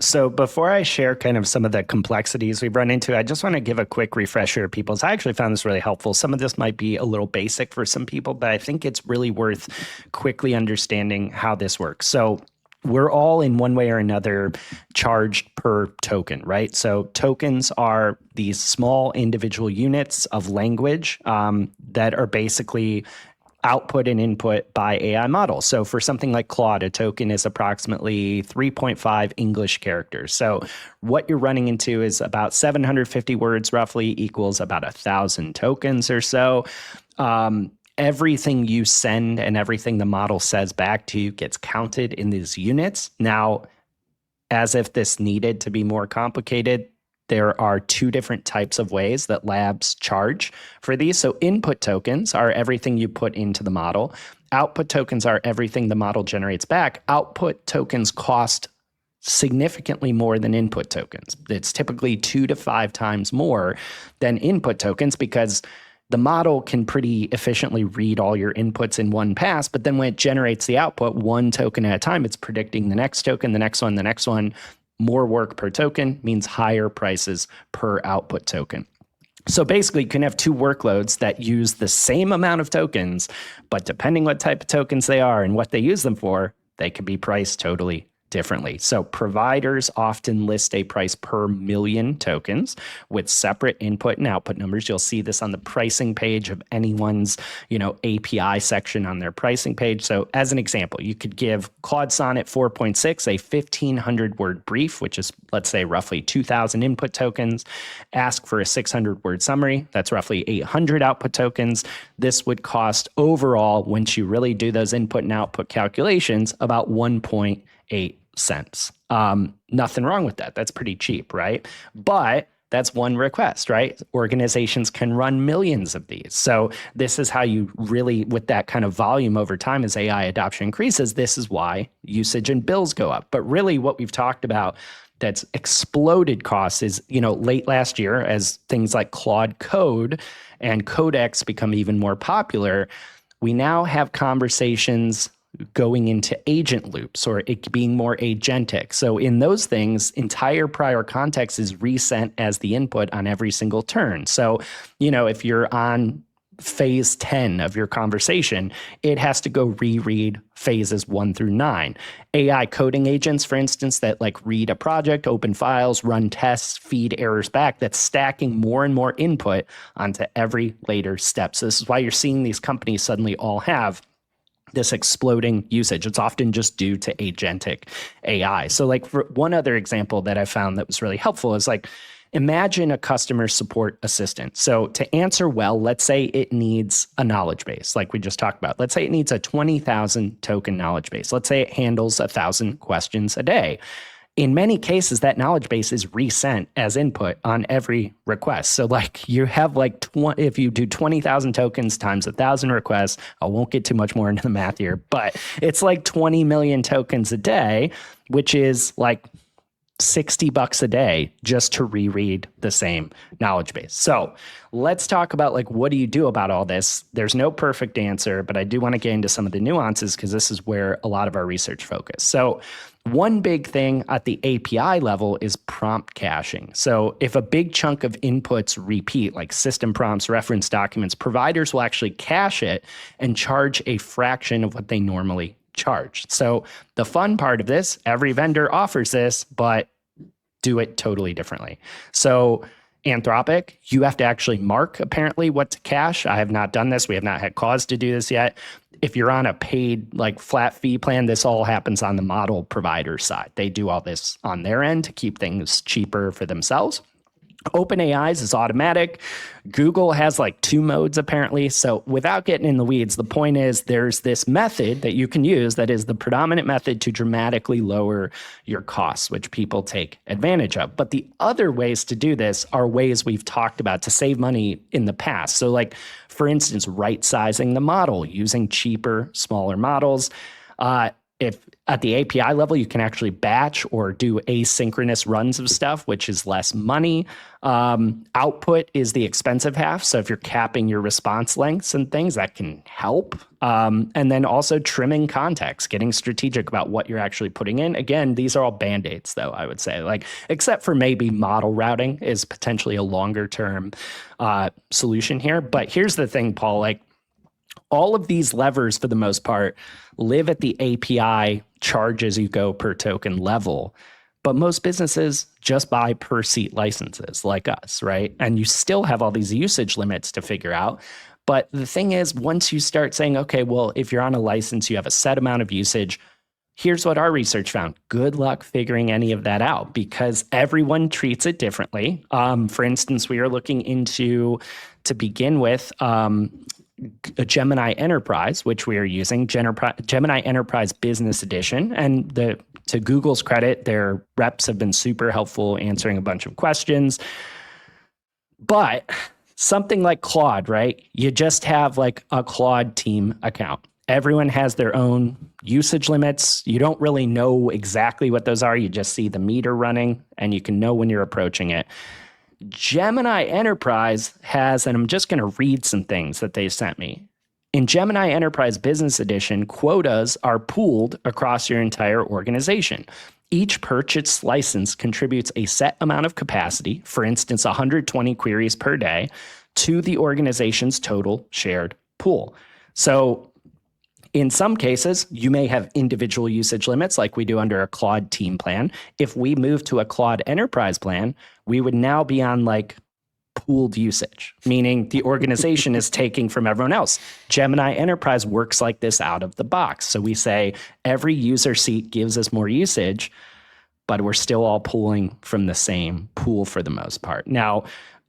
So before I share kind of some of the complexities we've run into, I just want to give a quick refresher of people's. I actually found this really helpful. Some of this might be a little basic for some people, but I think it's really worth quickly understanding how this works. So we're all in one way or another charged per token, right? So tokens are these small individual units of language that are basically output and input by AI models. So for something like Claude, a token is approximately 3.5 English characters. So what you're running into is about 750 words roughly equals about 1,000 tokens or so. Everything you send and everything the model says back to you gets counted in these units. Now, as if this needed to be more complicated, there are two different types of ways that labs charge for these. So input tokens are everything you put into the model. Output tokens are everything the model generates back. Output tokens cost significantly more than input tokens. It's typically 2 to 5 times more than input tokens, because the model can pretty efficiently read all your inputs in one pass, but then when it generates the output one token at a time, it's predicting the next token, the next one, the next one. More work per token means higher prices per output token. So basically, you can have two workloads that use the same amount of tokens, but depending what type of tokens they are and what they use them for, they can be priced totally differently. So providers often list a price per million tokens with separate input and output numbers. You'll see this on the pricing page of anyone's, API section on their pricing page. So as an example, you could give Claude Sonnet 4.6 a 1,500 word brief, which is, let's say, roughly 2,000 input tokens. Ask for a 600 word summary. That's roughly 800 output tokens. This would cost overall, once you really do those input and output calculations, about 1.8 cents. Nothing wrong with that. That's pretty cheap, right? But that's one request, right? Organizations can run millions of these. So this is how you really, with that kind of volume over time as AI adoption increases, this is why usage and bills go up. But really what we've talked about that's exploded costs is, late last year as things like Claude Code and Codex become even more popular, we now have conversations going into agent loops or it being more agentic. So in those things, entire prior context is resent as the input on every single turn. So, if you're on phase 10 of your conversation, it has to go reread phases 1 through 9. AI coding agents, for instance, that like read a project, open files, run tests, feed errors back, that's stacking more and more input onto every later step. So this is why you're seeing these companies suddenly all have this exploding usage. It's often just due to agentic AI. So like for one other example that I found that was really helpful is like, imagine a customer support assistant. So to answer well, let's say it needs a knowledge base, like we just talked about. Let's say it needs a 20,000 token knowledge base. Let's say it handles 1,000 questions a day. In many cases, that knowledge base is resent as input on every request. So like you have like, if you do 20,000 tokens times 1,000 requests, I won't get too much more into the math here, but it's like 20 million tokens a day, which is like $60 a day just to reread the same knowledge base. So let's talk about like, what do you do about all this? There's no perfect answer, but I do want to get into some of the nuances because this is where a lot of our research focus. So one big thing at the API level is prompt caching. So if a big chunk of inputs repeat, like system prompts, reference documents, providers will actually cache it and charge a fraction of what they normally charge. So the fun part of this, every vendor offers this, but do it totally differently. So Anthropic, you have to actually mark apparently what to cache. I have not done this. We have not had cause to do this yet. If you're on a paid like flat fee plan, this all happens on the model provider side. They do all this on their end to keep things cheaper for themselves. OpenAI's is automatic. Google has like 2 modes apparently. So without getting in the weeds, the point is there's this method that you can use that is the predominant method to dramatically lower your costs, which people take advantage of. But the other ways to do this are ways we've talked about to save money in the past. So like, for instance, right-sizing the model, using cheaper, smaller models. If at the API level, you can actually batch or do asynchronous runs of stuff, which is less money. Output is the expensive half. So if you're capping your response lengths and things, that can help. And then also trimming context, getting strategic about what you're actually putting in. Again, these are all Band-Aids, though, I would say, like, except for maybe model routing is potentially a longer term solution here. But here's the thing, Paul, like, all of these levers, for the most part, live at the API charge as you go per token level. But most businesses just buy per seat licenses like us, right? And you still have all these usage limits to figure out. But the thing is, once you start saying, okay, well, if you're on a license, you have a set amount of usage. Here's what our research found. Good luck figuring any of that out because everyone treats it differently. For instance, we are looking into, to begin with, a Gemini Enterprise, which we are using, Gemini Enterprise Business Edition. And to Google's credit, their reps have been super helpful answering a bunch of questions. But something like Claude, right? You just have like a Claude team account. Everyone has their own usage limits. You don't really know exactly what those are. You just see the meter running and you can know when you're approaching it. Gemini Enterprise has, and I'm just going to read some things that they sent me. In Gemini Enterprise Business Edition, quotas are pooled across your entire organization. Each purchased license contributes a set amount of capacity, for instance, 120 queries per day, to the organization's total shared pool. So in some cases, you may have individual usage limits like we do under a Claude team plan. If we move to a Claude enterprise plan, we would now be on like pooled usage, meaning the organization is taking from everyone else. Gemini Enterprise works like this out of the box. So we say every user seat gives us more usage, but we're still all pulling from the same pool for the most part. Now,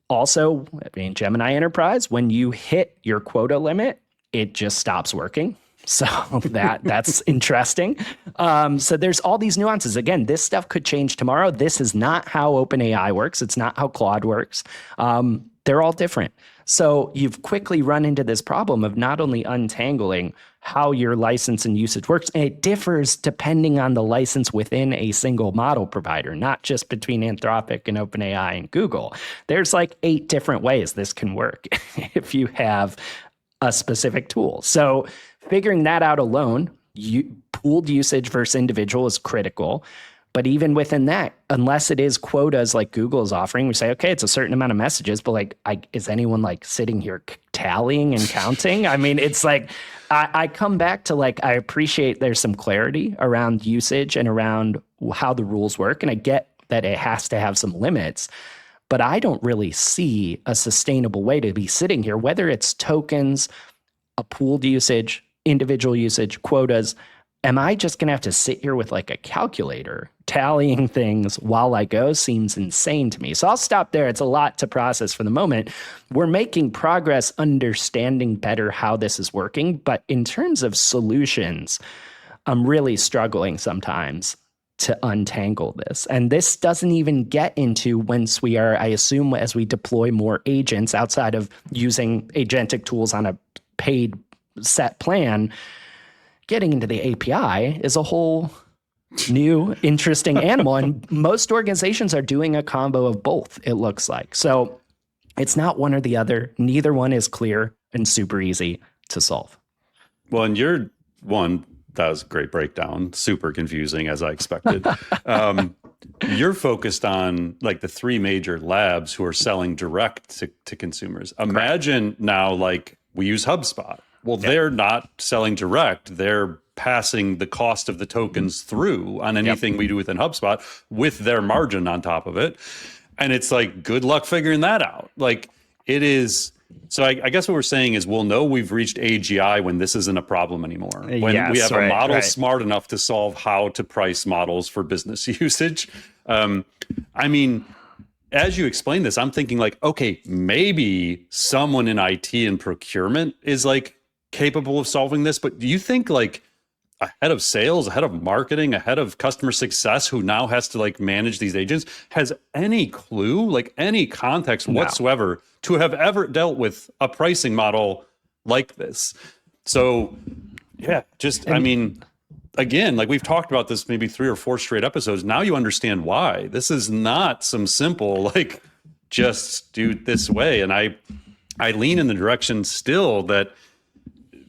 also, Gemini Enterprise, when you hit your quota limit, it just stops working. So that's interesting. So there's all these nuances. Again, this stuff could change tomorrow. This is not how OpenAI works. It's not how Claude works. They're all different. So you've quickly run into this problem of not only untangling how your license and usage works, and it differs depending on the license within a single model provider, not just between Anthropic and OpenAI and Google. There's like 8 different ways this can work if you have a specific tool. So figuring that out alone, pooled usage versus individual is critical. But even within that, unless it is quotas like Google is offering, we say, okay, it's a certain amount of messages, but like, is anyone like sitting here tallying and counting? I mean, it's like, I come back to like, I appreciate there's some clarity around usage and around how the rules work. And I get that it has to have some limits, but I don't really see a sustainable way to be sitting here, whether it's tokens, a pooled usage, individual usage, quotas. Am I just going to have to sit here with like a calculator tallying things while I go? Seems insane to me. So I'll stop there. It's a lot to process for the moment. We're making progress understanding better how this is working. But in terms of solutions, I'm really struggling sometimes to untangle this. And this doesn't even get into once we are, I assume, as we deploy more agents outside of using agentic tools on a paid set plan, getting into the API is a whole new, interesting animal. And most organizations are doing a combo of both, it looks like. So it's not one or the other. Neither one is clear and super easy to solve. Well, and that was a great breakdown. Super confusing, as I expected. You're focused on like the 3 major labs who are selling direct to consumers. Imagine now, like we use HubSpot. Well, they're not selling direct. They're passing the cost of the tokens through on anything we do within HubSpot with their margin on top of it. And it's like, good luck figuring that out. Like it is. So I guess what we're saying is we'll know we've reached AGI when this isn't a problem anymore. When we have a model smart enough to solve how to price models for business usage. I mean, as you explain this, I'm thinking like, okay, maybe someone in IT and procurement is like capable of solving this, but do you think like a head of sales, a head of marketing, a head of customer success who now has to like manage these agents has any clue, like any context whatsoever to have ever dealt with a pricing model like this? So yeah, I mean, again, like we've talked about this maybe 3 or 4 straight episodes. Now you understand why. This is not some simple, like just do it this way. And I lean in the direction still that,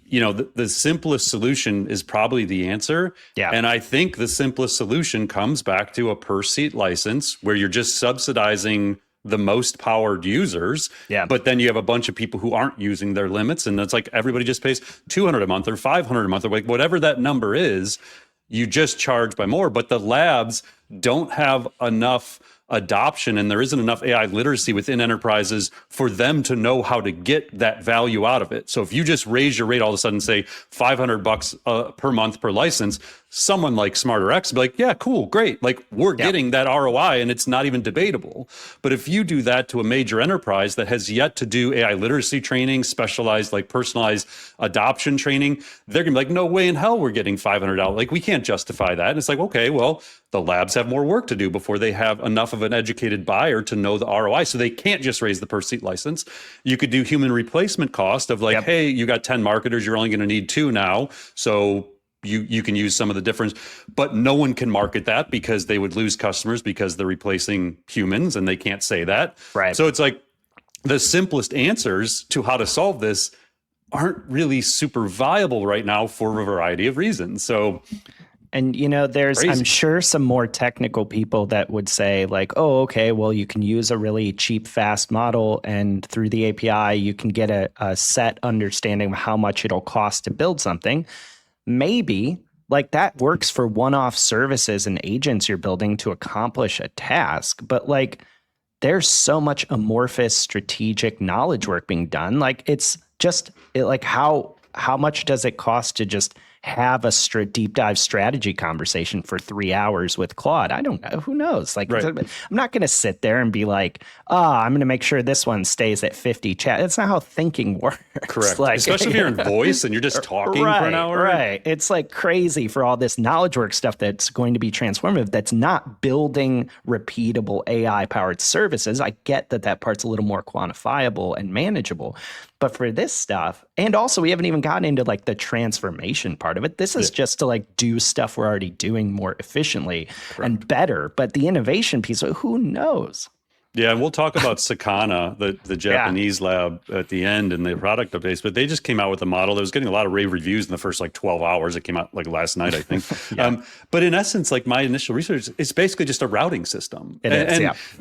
you know, the simplest solution is probably the answer. Yeah. And I think the simplest solution comes back to a per seat license where you're just subsidizing the most powered users. Yeah. But then you have a bunch of people who aren't using their limits. And it's like everybody just pays $200 a month or $500 a month or like whatever that number is, you just charge by more. But the labs don't have enough adoption and there isn't enough AI literacy within enterprises for them to know how to get that value out of it. So if you just raise your rate all of a sudden, say $500 per month per license, someone like SmarterX will be like, yeah, cool, great. Like we're getting that ROI and it's not even debatable. But if you do that to a major enterprise that has yet to do AI literacy training, specialized, like personalized adoption training, they're gonna be like, no way in hell we're getting $500. Like we can't justify that. And it's like, okay, well, the labs have more work to do before they have enough of an educated buyer to know the ROI. So they can't just raise the per seat license. You could do human replacement cost of like, hey, you got 10 marketers, you're only going to need 2 now. So you can use some of the difference, but no one can market that because they would lose customers because they're replacing humans and they can't say that. Right. So it's like the simplest answers to how to solve this aren't really super viable right now for a variety of reasons. So and, you know, I'm sure some more technical people that would say like, oh, okay, well, you can use a really cheap, fast model and through the API, you can get a set understanding of how much it'll cost to build something. Maybe like that works for one-off services and agents you're building to accomplish a task. But like there's so much amorphous strategic knowledge work being done. Like it's just like how much does it cost to just have a deep dive strategy conversation for 3 hours with Claude. I don't know. Who knows? Like, Right. I'm not going to sit there and be like, I'm going to make sure this one stays at 50 chat. That's not how thinking works. Correct. Like, especially if you're in voice and you're just talking for an hour. Right. It's like crazy for all this knowledge work stuff that's going to be transformative. That's not building repeatable AI powered services. I get that part's a little more quantifiable and manageable. But for this stuff, and also we haven't even gotten into like the transformation part of it. This is just to like do stuff we're already doing more efficiently and better. But the innovation piece, who knows? Yeah, and we'll talk about Sakana, the Japanese lab at the end and the product updates, but they just came out with a model that was getting a lot of rave reviews in the first like 12 hours. It came out like last night, I think. But in essence, like my initial research, it's basically just a routing system.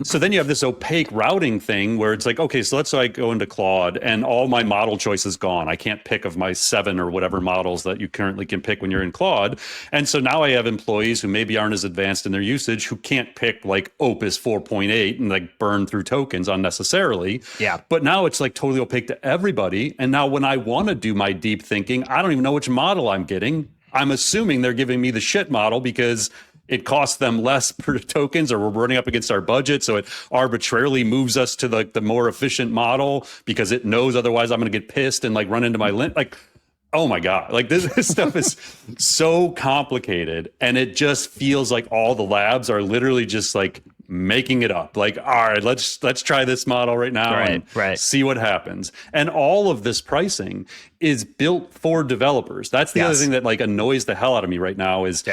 So then you have this opaque routing thing where it's like, okay, so let's say I go into Claude and all my model choice is gone. I can't pick of my 7 or whatever models that you currently can pick when you're in Claude. And so now I have employees who maybe aren't as advanced in their usage who can't pick like Opus 4.8 and like burn through tokens unnecessarily. Yeah. But now it's like totally opaque to everybody. And now when I want to do my deep thinking, I don't even know which model I'm getting. I'm assuming they're giving me the shit model because it costs them less per tokens or we're running up against our budget. So it arbitrarily moves us to the more efficient model because it knows otherwise I'm going to get pissed and like run into my limit. Like, oh my God, like this stuff is so complicated. And it just feels like all the labs are literally just like making it up. Like, all right, let's try this model right now and see what happens. And all of this pricing is built for developers. That's the other thing that like annoys the hell out of me right now is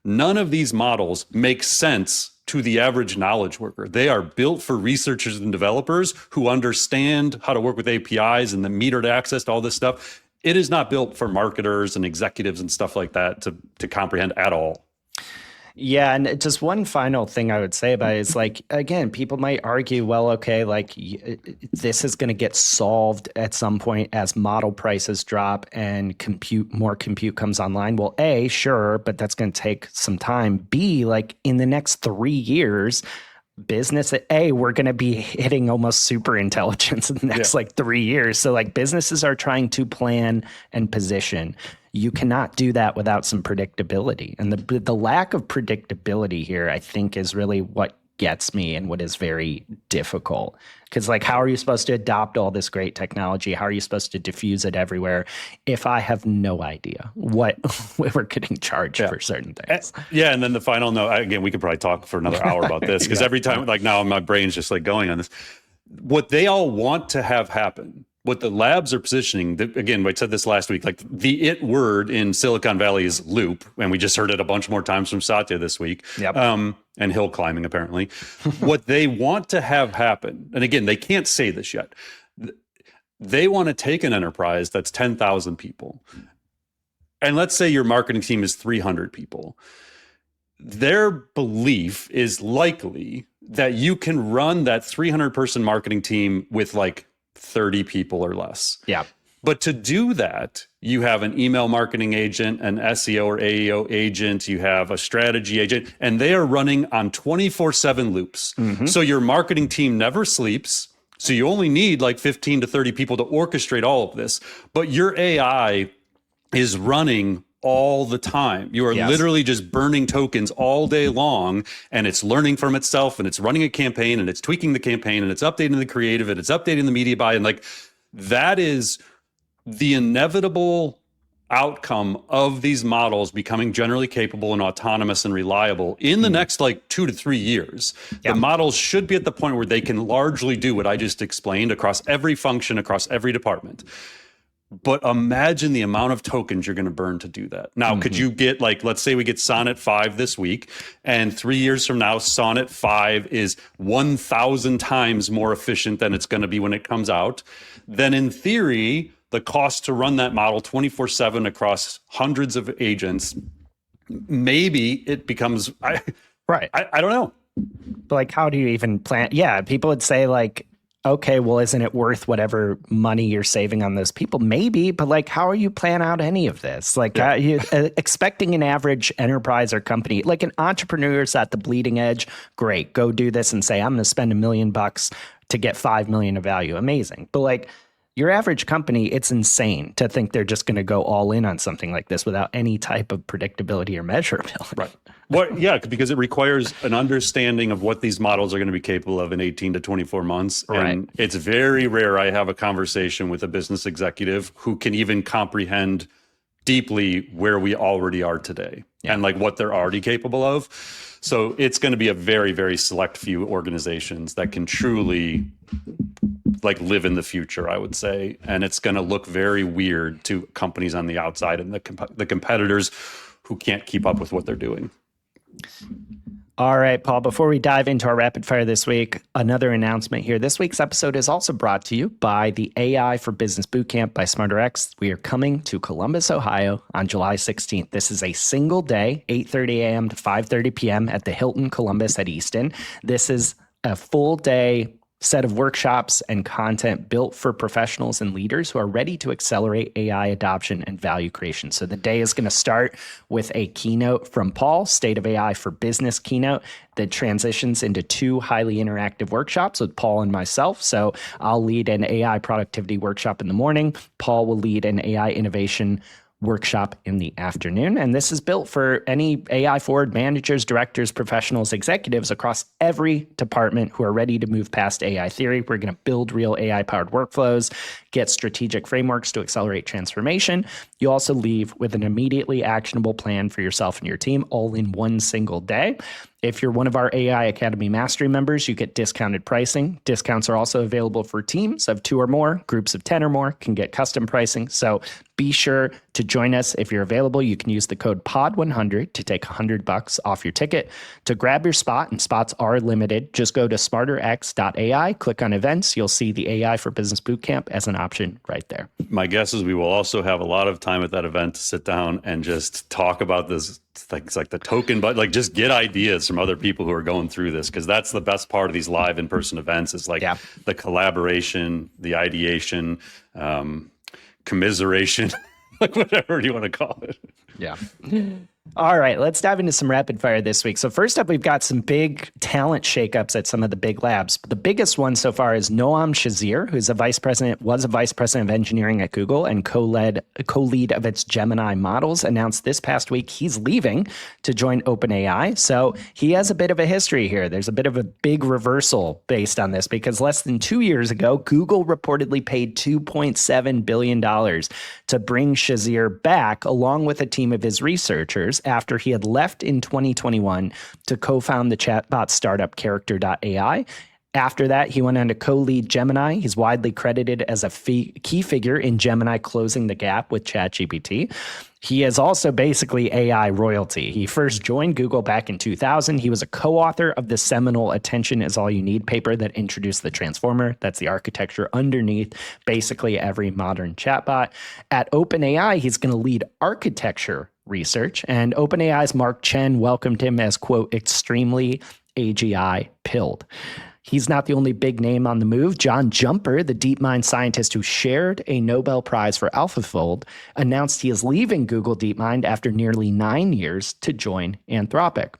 none of these models make sense to the average knowledge worker. They are built for researchers and developers who understand how to work with APIs and the metered access to all this stuff. It is not built for marketers and executives and stuff like that to comprehend at all. Yeah, and just one final thing I would say about it is like, again, people might argue, well, okay, like this is going to get solved at some point as model prices drop and more compute comes online. Well, A, sure, but that's going to take some time. B, like in the next 3 years, business we're going to be hitting almost super intelligence in the next like 3 years. So like businesses are trying to plan and position. You cannot do that without some predictability. And the lack of predictability here, I think, is really what gets me and what is very difficult. Because like, how are you supposed to adopt all this great technology? How are you supposed to diffuse it everywhere if I have no idea what we're getting charged for certain things? Yeah, and then the final note, again, we could probably talk for another hour about this because every time, like now my brain's just like going on this. What they all want to have happen, what the labs are positioning, again, I said this last week, like the it word in Silicon Valley is loop, and we just heard it a bunch more times from Satya this week, and hill climbing apparently. What they want to have happen, and again, they can't say this yet, they want to take an enterprise that's 10,000 people, and let's say your marketing team is 300 people. Their belief is likely that you can run that 300-person marketing team with like 30 people or less. Yeah. But to do that, you have an email marketing agent, an SEO or AEO agent, you have a strategy agent, and they are running on 24/7 loops. Mm-hmm. So your marketing team never sleeps. So you only need like 15 to 30 people to orchestrate all of this. But your AI is running all the time. You are literally just burning tokens all day long, and it's learning from itself, and it's running a campaign, and it's tweaking the campaign, and it's updating the creative, and it's updating the media buy. And like, that is the inevitable outcome of these models becoming generally capable and autonomous and reliable in the next like 2 to 3 years. The models should be at the point where they can largely do what I just explained across every function, across every department. But imagine the amount of tokens you're going to burn to do that. Now, could you get like, let's say we get Sonnet 5 this week, and 3 years from now, Sonnet 5 is 1,000 times more efficient than it's going to be when it comes out. Then in theory, the cost to run that model 24/7 across hundreds of agents, maybe it becomes, I don't know. But like, how do you even plan? Yeah, people would say like, okay, well, isn't it worth whatever money you're saving on those people? Maybe, but like, how are you plan out any of this? Like, expecting an average enterprise or company, like an entrepreneur's at the bleeding edge, great, go do this and say, I'm going to spend $1 million to get 5 million of value. Amazing. But like, Your average company, it's insane to think they're just going to go all in on something like this without any type of predictability or measurability. Right. Well, yeah, because it requires an understanding of what these models are going to be capable of in 18 to 24 months. Right. And it's very rare I have a conversation with a business executive who can even comprehend deeply where we already are today and like what they're already capable of. So it's going to be a very, very select few organizations that can truly like live in the future, I would say. And it's going to look very weird to companies on the outside and the competitors who can't keep up with what they're doing. All right, Paul, before we dive into our rapid fire this week, another announcement here. This week's episode is also brought to you by the AI for Business Bootcamp by SmarterX. We are coming to Columbus, Ohio on July 16th. This is a single day, 8:30 a.m. to 5:30 p.m. at the Hilton Columbus at Easton. This is a full day set of workshops and content built for professionals and leaders who are ready to accelerate AI adoption and value creation. So the day is going to start with a keynote from Paul, State of AI for Business keynote, that transitions into two highly interactive workshops with Paul and myself. So I'll lead an AI productivity workshop in the morning. Paul will lead an AI innovation workshop in the afternoon. And this is built for any AI forward managers, directors, professionals, executives across every department who are ready to move past AI theory. We're going to build real AI powered workflows, get strategic frameworks to accelerate transformation. You also leave with an immediately actionable plan for yourself and your team all in one single day. If you're one of our AI Academy Mastery members, you get discounted pricing. Discounts are also available for teams of 2 or more. Groups of 10 or more can get custom pricing. So be sure to join us. If you're available, you can use the code POD100 to take $100 off your ticket. To grab your spot, and spots are limited, just go to smarterx.ai, click on events. You'll see the AI for Business Bootcamp as an option right there. My guess is we will also have a lot of time at that event to sit down and just talk about this things like the token, but like just get ideas from other people who are going through this, because that's the best part of these live in-person events is like the collaboration, the ideation, commiseration, like whatever you want to call it. Yeah. All right, let's dive into some rapid fire this week. So first up, we've got some big talent shakeups at some of the big labs. The biggest one so far is Noam Shazeer, who's was a vice president of engineering at Google and co-lead of its Gemini models, announced this past week he's leaving to join OpenAI. So he has a bit of a history here. There's a bit of a big reversal based on this, because less than 2 years ago, Google reportedly paid $2.7 billion to bring Shazeer back along with a team of his researchers after he had left in 2021 to co-found the chatbot startup Character.ai. After that, he went on to co-lead Gemini. He's widely credited as a key figure in Gemini closing the gap with ChatGPT. He is also basically AI royalty. He first joined Google back in 2000. He was a co-author of the seminal Attention is All You Need paper that introduced the transformer. That's the architecture underneath basically every modern chatbot. At OpenAI, he's going to lead architecture research, and OpenAI's Mark Chen welcomed him as, quote, extremely AGI pilled. He's not the only big name on the move. John Jumper, the DeepMind scientist who shared a Nobel Prize for AlphaFold, announced he is leaving Google DeepMind after nearly 9 years to join Anthropic.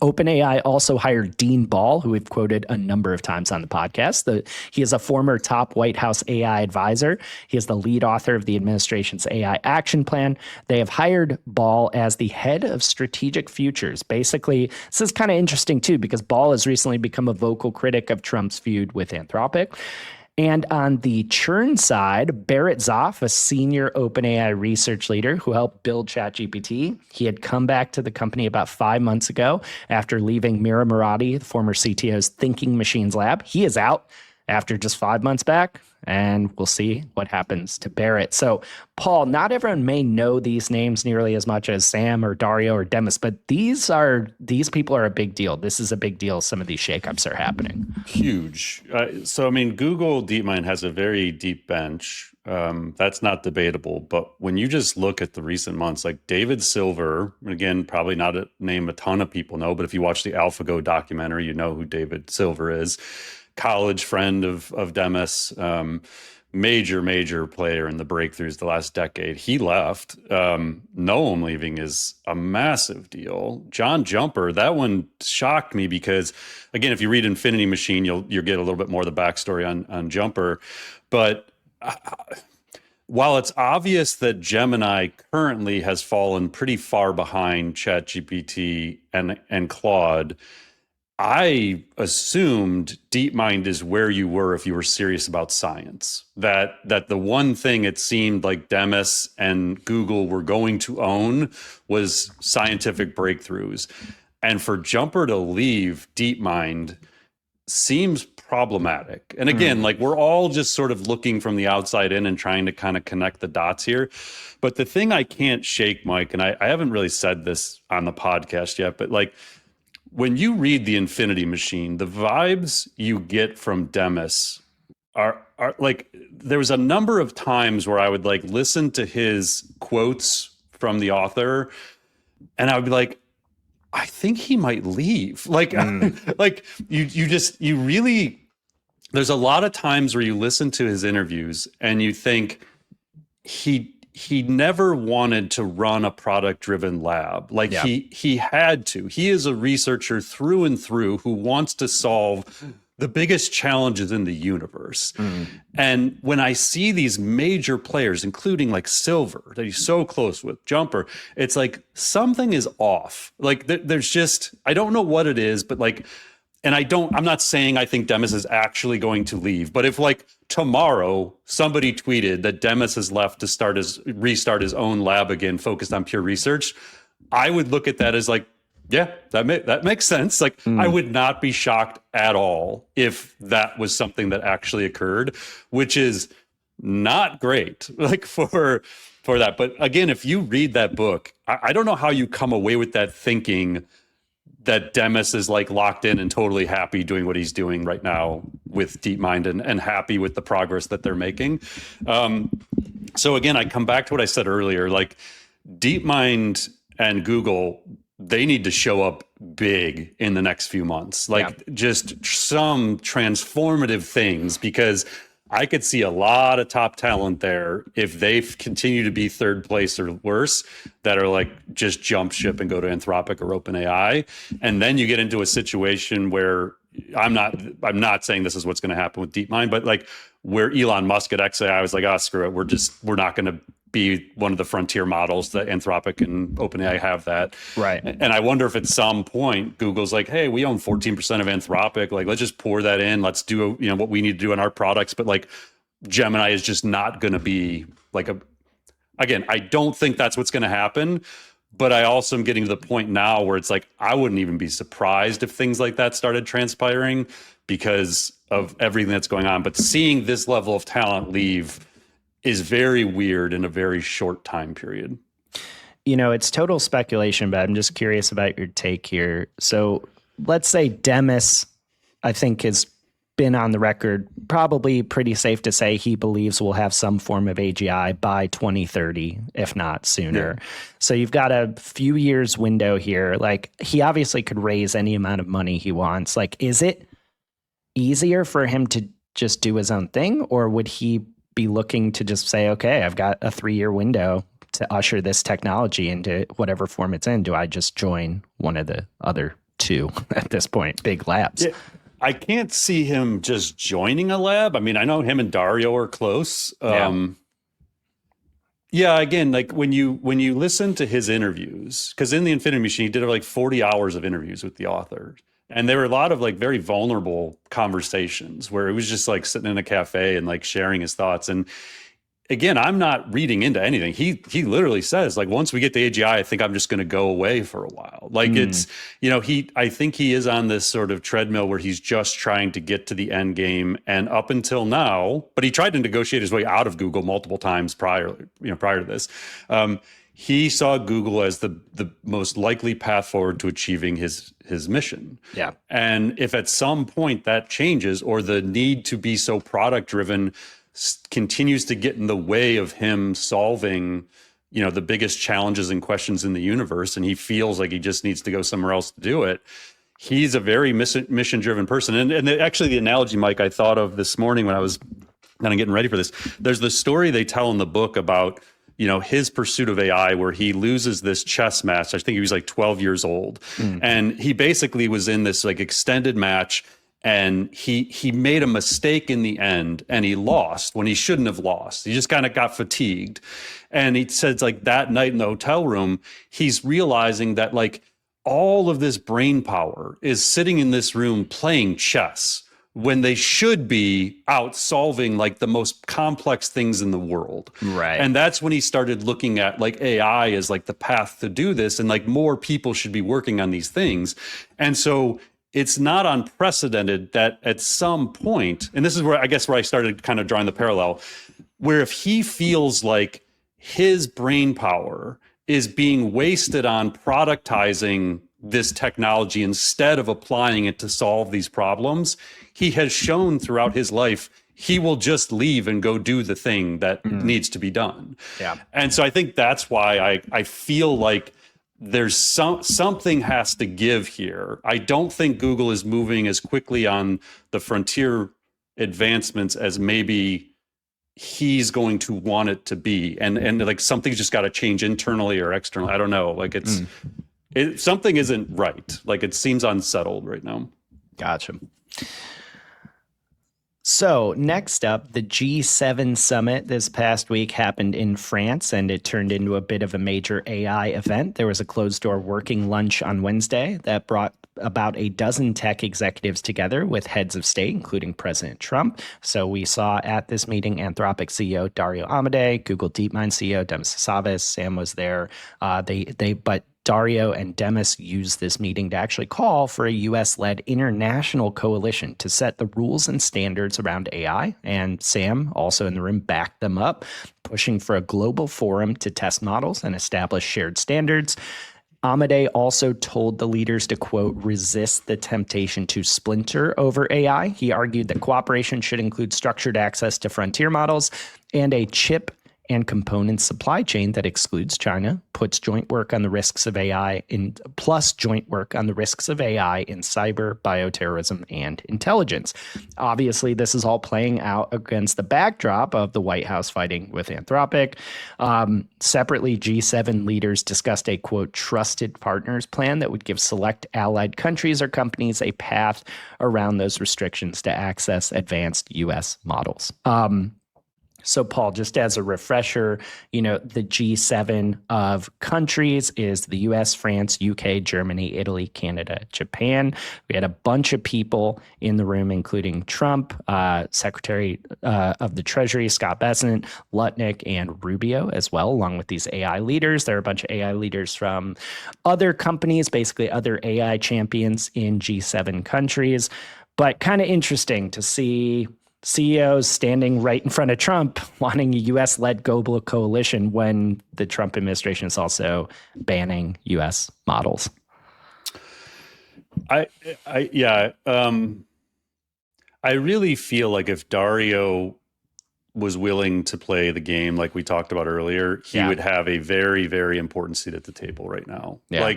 OpenAI also hired Dean Ball, who we've quoted a number of times on the podcast. He is a former top White House AI advisor. He is the lead author of the administration's AI action plan. They have hired Ball as the head of strategic futures. Basically, this is kind of interesting too, because Ball has recently become a vocal critic of Trump's feud with Anthropic. And on the churn side, Barrett Zoff, a senior OpenAI research leader who helped build ChatGPT, he had come back to the company about 5 months ago after leaving Mira Murati, the former CTO's Thinking Machines lab. He is out after just 5 months back, and we'll see what happens to Barrett. So, Paul, not everyone may know these names nearly as much as Sam or Dario or Demis, but these people are a big deal. This is a big deal. Some of these shakeups are happening. Huge. So, I mean, Google DeepMind has a very deep bench. That's not debatable. But when you just look at the recent months, like David Silver, again, probably not a name a ton of people know, but if you watch the AlphaGo documentary, you know who David Silver is. College friend of Demis, major player in the breakthroughs the last decade. He left. Noam leaving is a massive deal. John Jumper, that one shocked me because, again, if you read Infinity Machine, you'll get a little bit more of the backstory on Jumper. But while it's obvious that Gemini currently has fallen pretty far behind ChatGPT and Claude, I assumed DeepMind is where you were if you were serious about science. That the one thing it seemed like Demis and Google were going to own was scientific breakthroughs. And for Jumper to leave DeepMind seems problematic. And again, like we're all just sort of looking from the outside in and trying to kind of connect the dots here. But the thing I can't shake, Mike, and I haven't really said this on the podcast yet, but like when you read The Infinity Machine, the vibes you get from Demis are like, there was a number of times where I would like listen to his quotes from the author and I would be like, I think he might leave. Like, like you really, there's a lot of times where you listen to his interviews and you think he never wanted to run a product-driven lab. Like he had to. He is a researcher through and through who wants to solve the biggest challenges in the universe. And when I see these major players, including like Silver, that he's so close with, Jumper, it's like something is off. Like there's just, I don't know what it is, but like, and I'm not saying I think Demis is actually going to leave, but if like tomorrow somebody tweeted that Demis has left to restart his own lab again, focused on pure research, I would look at that as like, yeah, that makes sense. Like I would not be shocked at all if that was something that actually occurred, which is not great, like for that. But again, if you read that book, I don't know how you come away with that thinking that Demis is like locked in and totally happy doing what he's doing right now with DeepMind and happy with the progress that they're making. So again, I come back to what I said earlier, like DeepMind and Google, they need to show up big in the next few months, like just some transformative things, because I could see a lot of top talent there if they continue to be third place or worse, that are like just jump ship and go to Anthropic or OpenAI. And then you get into a situation where I'm not saying this is what's going to happen with DeepMind, but like where Elon Musk at XAI was like, oh, screw it. We're not going to be one of the frontier models that Anthropic and OpenAI have that. Right. And I wonder if at some point Google's like, hey, we own 14% of Anthropic. Like, let's just pour that in. Let's do, what we need to do in our products. But like Gemini is just not going to be like again, I don't think that's what's going to happen. But I also am getting to the point now where it's like, I wouldn't even be surprised if things like that started transpiring because of everything that's going on. But seeing this level of talent leave is very weird in a very short time period. It's total speculation, but I'm just curious about your take here. So let's say Demis, I think, has been on the record, probably pretty safe to say he believes we'll have some form of AGI by 2030, if not sooner. Yeah. So you've got a few years window here. Like, he obviously could raise any amount of money he wants. Like, is it easier for him to just do his own thing, or would he be looking to just say, okay, I've got a 3-year window to usher this technology into whatever form it's in? Do I just join one of the other two at this point, big labs? Yeah, I can't see him just joining a lab. I mean, I know him and Dario are close. Yeah, again, like when you listen to his interviews, because in The Infinity Machine, he did like 40 hours of interviews with the author. And there were a lot of like very vulnerable conversations where it was just like sitting in a cafe and like sharing his thoughts. And again, I'm not reading into anything. He literally says, like, once we get to AGI, I think I'm just going to go away for a while. Like it's, I think he is on this sort of treadmill where he's just trying to get to the end game. And up until now, but he tried to negotiate his way out of Google multiple times prior to this. He saw Google as the most likely path forward to achieving his mission. Yeah. And if at some point that changes, or the need to be so product driven continues to get in the way of him solving, the biggest challenges and questions in the universe, and he feels like he just needs to go somewhere else to do it, he's a very mission driven person. And actually the analogy, Mike, I thought of this morning when I was kind of getting ready for this, there's the story they tell in the book about his pursuit of AI, where he loses this chess match. I think he was like 12 years old. And he basically was in this like extended match, and he made a mistake in the end, and he lost when he shouldn't have lost. He just kind of got fatigued. And he says, like, that night in the hotel room, he's realizing that, like, all of this brain power is sitting in this room playing chess when they should be out solving like the most complex things in the world. Right. And that's when he started looking at like AI as like the path to do this, and like more people should be working on these things. And so it's not unprecedented that at some point, and this is where I started kind of drawing the parallel, where if he feels like his brain power is being wasted on productizing this technology instead of applying it to solve these problems, he has shown throughout his life he will just leave and go do the thing that needs to be done. Yeah. And so I think that's why I feel like there's something has to give here. I don't think Google is moving as quickly on the frontier advancements as maybe he's going to want it to be. And like something's just got to change internally or externally. I don't know. Like something isn't right. Like it seems unsettled right now. Gotcha. So next up, the G7 summit this past week happened in France, and it turned into a bit of a major AI event. There was a closed-door working lunch on Wednesday that brought about a dozen tech executives together with heads of state, including President Trump. So we saw at this meeting Anthropic CEO Dario Amodei, Google DeepMind CEO Demis Hassabis. Sam was there. But Dario and Demis used this meeting to actually call for a U.S.-led international coalition to set the rules and standards around AI. And Sam, also in the room, backed them up, pushing for a global forum to test models and establish shared standards. Amodei also told the leaders to, quote, resist the temptation to splinter over AI. He argued that cooperation should include structured access to frontier models and a chip and component supply chain that excludes China, puts joint work on the risks of AI in cyber, bioterrorism, and intelligence. Obviously, this is all playing out against the backdrop of the White House fighting with Anthropic. Separately, G7 leaders discussed a, quote, trusted partners plan that would give select allied countries or companies a path around those restrictions to access advanced U.S. models. So, Paul, just as a refresher, the G7 of countries is the U.S., France, UK, Germany, Italy, Canada, Japan. We had a bunch of people in the room, including Trump, Secretary of the Treasury, Scott Bessent, Lutnick, and Rubio as well, along with these AI leaders. There are a bunch of AI leaders from other companies, basically other AI champions in G7 countries. But kind of interesting to see CEOs standing right in front of Trump wanting a U.S.-led global coalition when the Trump administration is also banning U.S. models. I really feel like if Dario was willing to play the game like we talked about earlier, he would have a very, very important seat at the table right now. Yeah.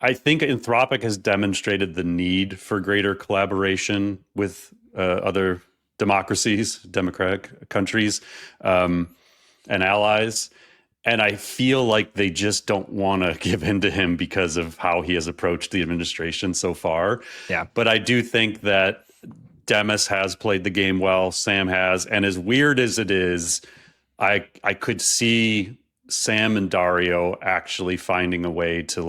I think Anthropic has demonstrated the need for greater collaboration with other democracies, democratic countries, and allies. And I feel like they just don't want to give in to him because of how he has approached the administration so far. Yeah. But I do think that Demis has played the game well. Sam has. And as weird as it is, I could see Sam and Dario actually finding a way to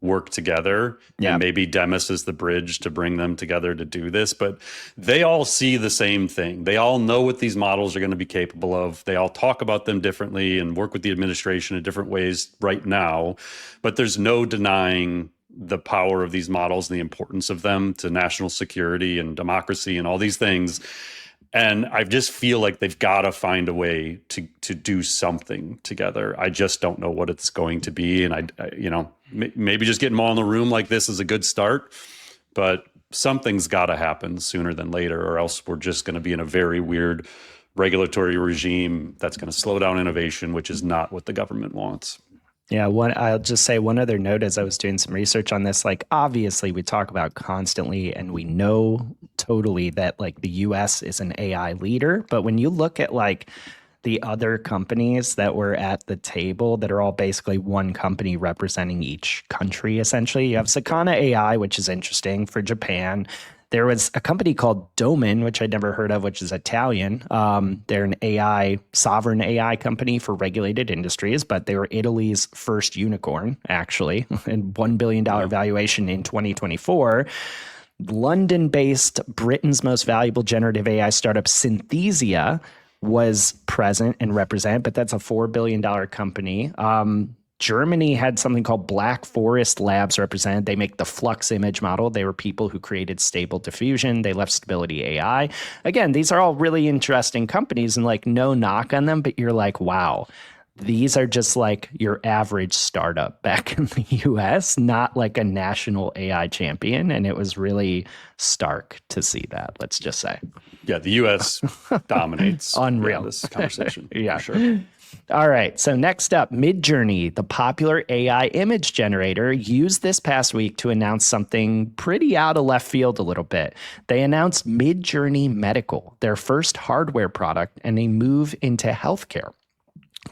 work together. Yeah. And maybe Demis is the bridge to bring them together to do this, but they all see the same thing. They all know what these models are going to be capable of. They all talk about them differently and work with the administration in different ways right now, but there's no denying the power of these models and the importance of them to national security and democracy and all these things. And I just feel like they've got to find a way to do something together. I just don't know what it's going to be. And maybe just getting them all in the room like this is a good start, but something's got to happen sooner than later, or else we're just going to be in a very weird regulatory regime that's going to slow down innovation, which is not what the government wants. Yeah, I'll just say one other note as I was doing some research on this. Obviously, we talk about constantly, and we know totally that the U.S. is an AI leader. But when you look at the other companies that were at the table that are all basically one company representing each country, essentially. You have Sakana AI, which is interesting for Japan. There was a company called Domain, which I'd never heard of, which is Italian. They're an sovereign AI company for regulated industries, but they were Italy's first unicorn, actually, and $1 billion valuation in 2024. London-based Britain's most valuable generative AI startup, Synthesia, was present and represent, but that's a $4 billion company. Germany had something called Black Forest Labs represented. They make the Flux image model. They were people who created Stable Diffusion. They left Stability AI. Again, these are all really interesting companies and like no knock on them, but you're like, wow, these are just like your average startup back in the US, not like a national AI champion. And it was really stark to see that, let's just say. Yeah, the US dominates Unreal. This conversation. Yeah, for sure. All right. So next up, Midjourney, the popular AI image generator, used this past week to announce something pretty out of left field a little bit. They announced Midjourney Medical, their first hardware product, and a move into healthcare.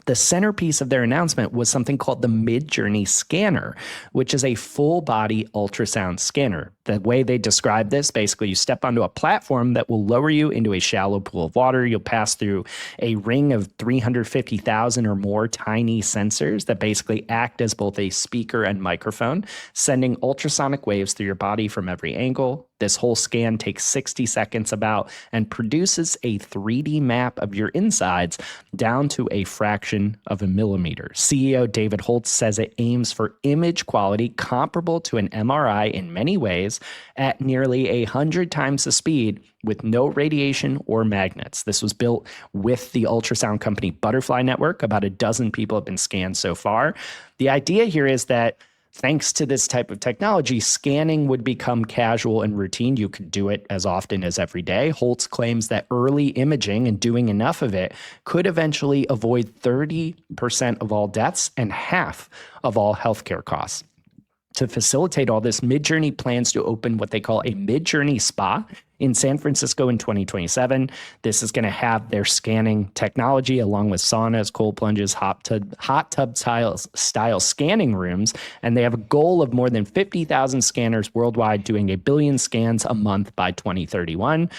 The centerpiece of their announcement was something called the Midjourney scanner, which is a full body ultrasound scanner. The way they describe this, basically you step onto a platform that will lower you into a shallow pool of water. You'll pass through a ring of 350,000 or more tiny sensors that basically act as both a speaker and microphone, sending ultrasonic waves through your body from every angle. This whole scan takes 60 seconds about and produces a 3D map of your insides down to a fraction of a millimeter. CEO David Holtz says it aims for image quality comparable to an MRI in many ways at nearly 100 times the speed with no radiation or magnets. This was built with the ultrasound company Butterfly Network. About a dozen people have been scanned so far. The idea here is that thanks to this type of technology, scanning would become casual and routine. You could do it as often as every day. Holtz claims that early imaging and doing enough of it could eventually avoid 30% of all deaths and half of all healthcare costs. To facilitate all this, Midjourney plans to open what they call a Midjourney Spa in San Francisco in 2027. This is going to have their scanning technology along with saunas, cold plunges, hot tub style scanning rooms. And they have a goal of more than 50,000 scanners worldwide doing 1 billion scans a month by 2031.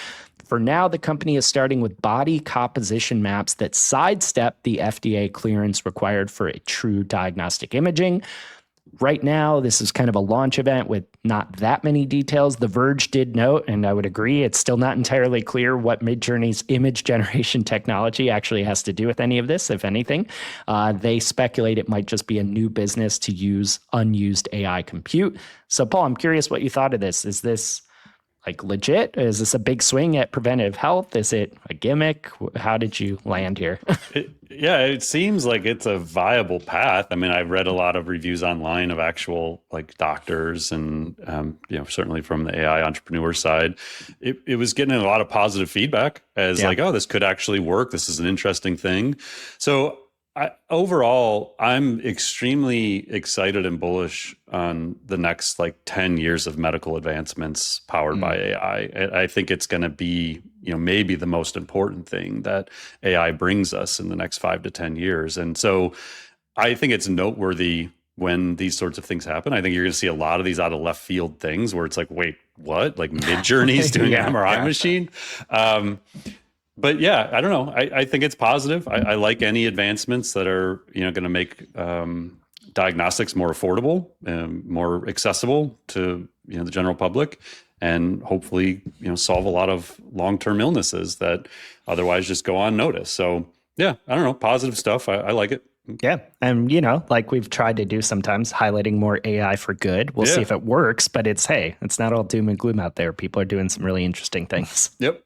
For now, the company is starting with body composition maps that sidestep the FDA clearance required for a true diagnostic imaging. Right now, this is kind of a launch event with not that many details. The Verge did note, and I would agree, it's still not entirely clear what Midjourney's image generation technology actually has to do with any of this, if anything. They speculate it might just be a new business to use unused AI compute. So, Paul, I'm curious what you thought of this. Is this like legit? Is this a big swing at preventative health? Is it a gimmick? How did you land here? It seems like it's a viable path. I mean, I've read a lot of reviews online of actual like doctors and, certainly from the AI entrepreneur side, it was getting a lot of positive feedback as like, oh, this could actually work. This is an interesting thing. So overall, I'm extremely excited and bullish on the next like 10 years of medical advancements powered by AI. I think it's going to be, maybe the most important thing that AI brings us in the next 5 to 10 years. And so I think it's noteworthy when these sorts of things happen. I think you're going to see a lot of these out of left field things where it's like, wait, what? Like Midjourney's doing an MRI machine? But yeah, I don't know. I think it's positive. I like any advancements that are, going to make diagnostics more affordable and more accessible to, the general public, and hopefully, solve a lot of long-term illnesses that otherwise just go unnoticed. So yeah, I don't know, positive stuff. I like it. Yeah. And, like we've tried to do sometimes, highlighting more AI for good. We'll see if it works, but it's not all doom and gloom out there. People are doing some really interesting things. Yep.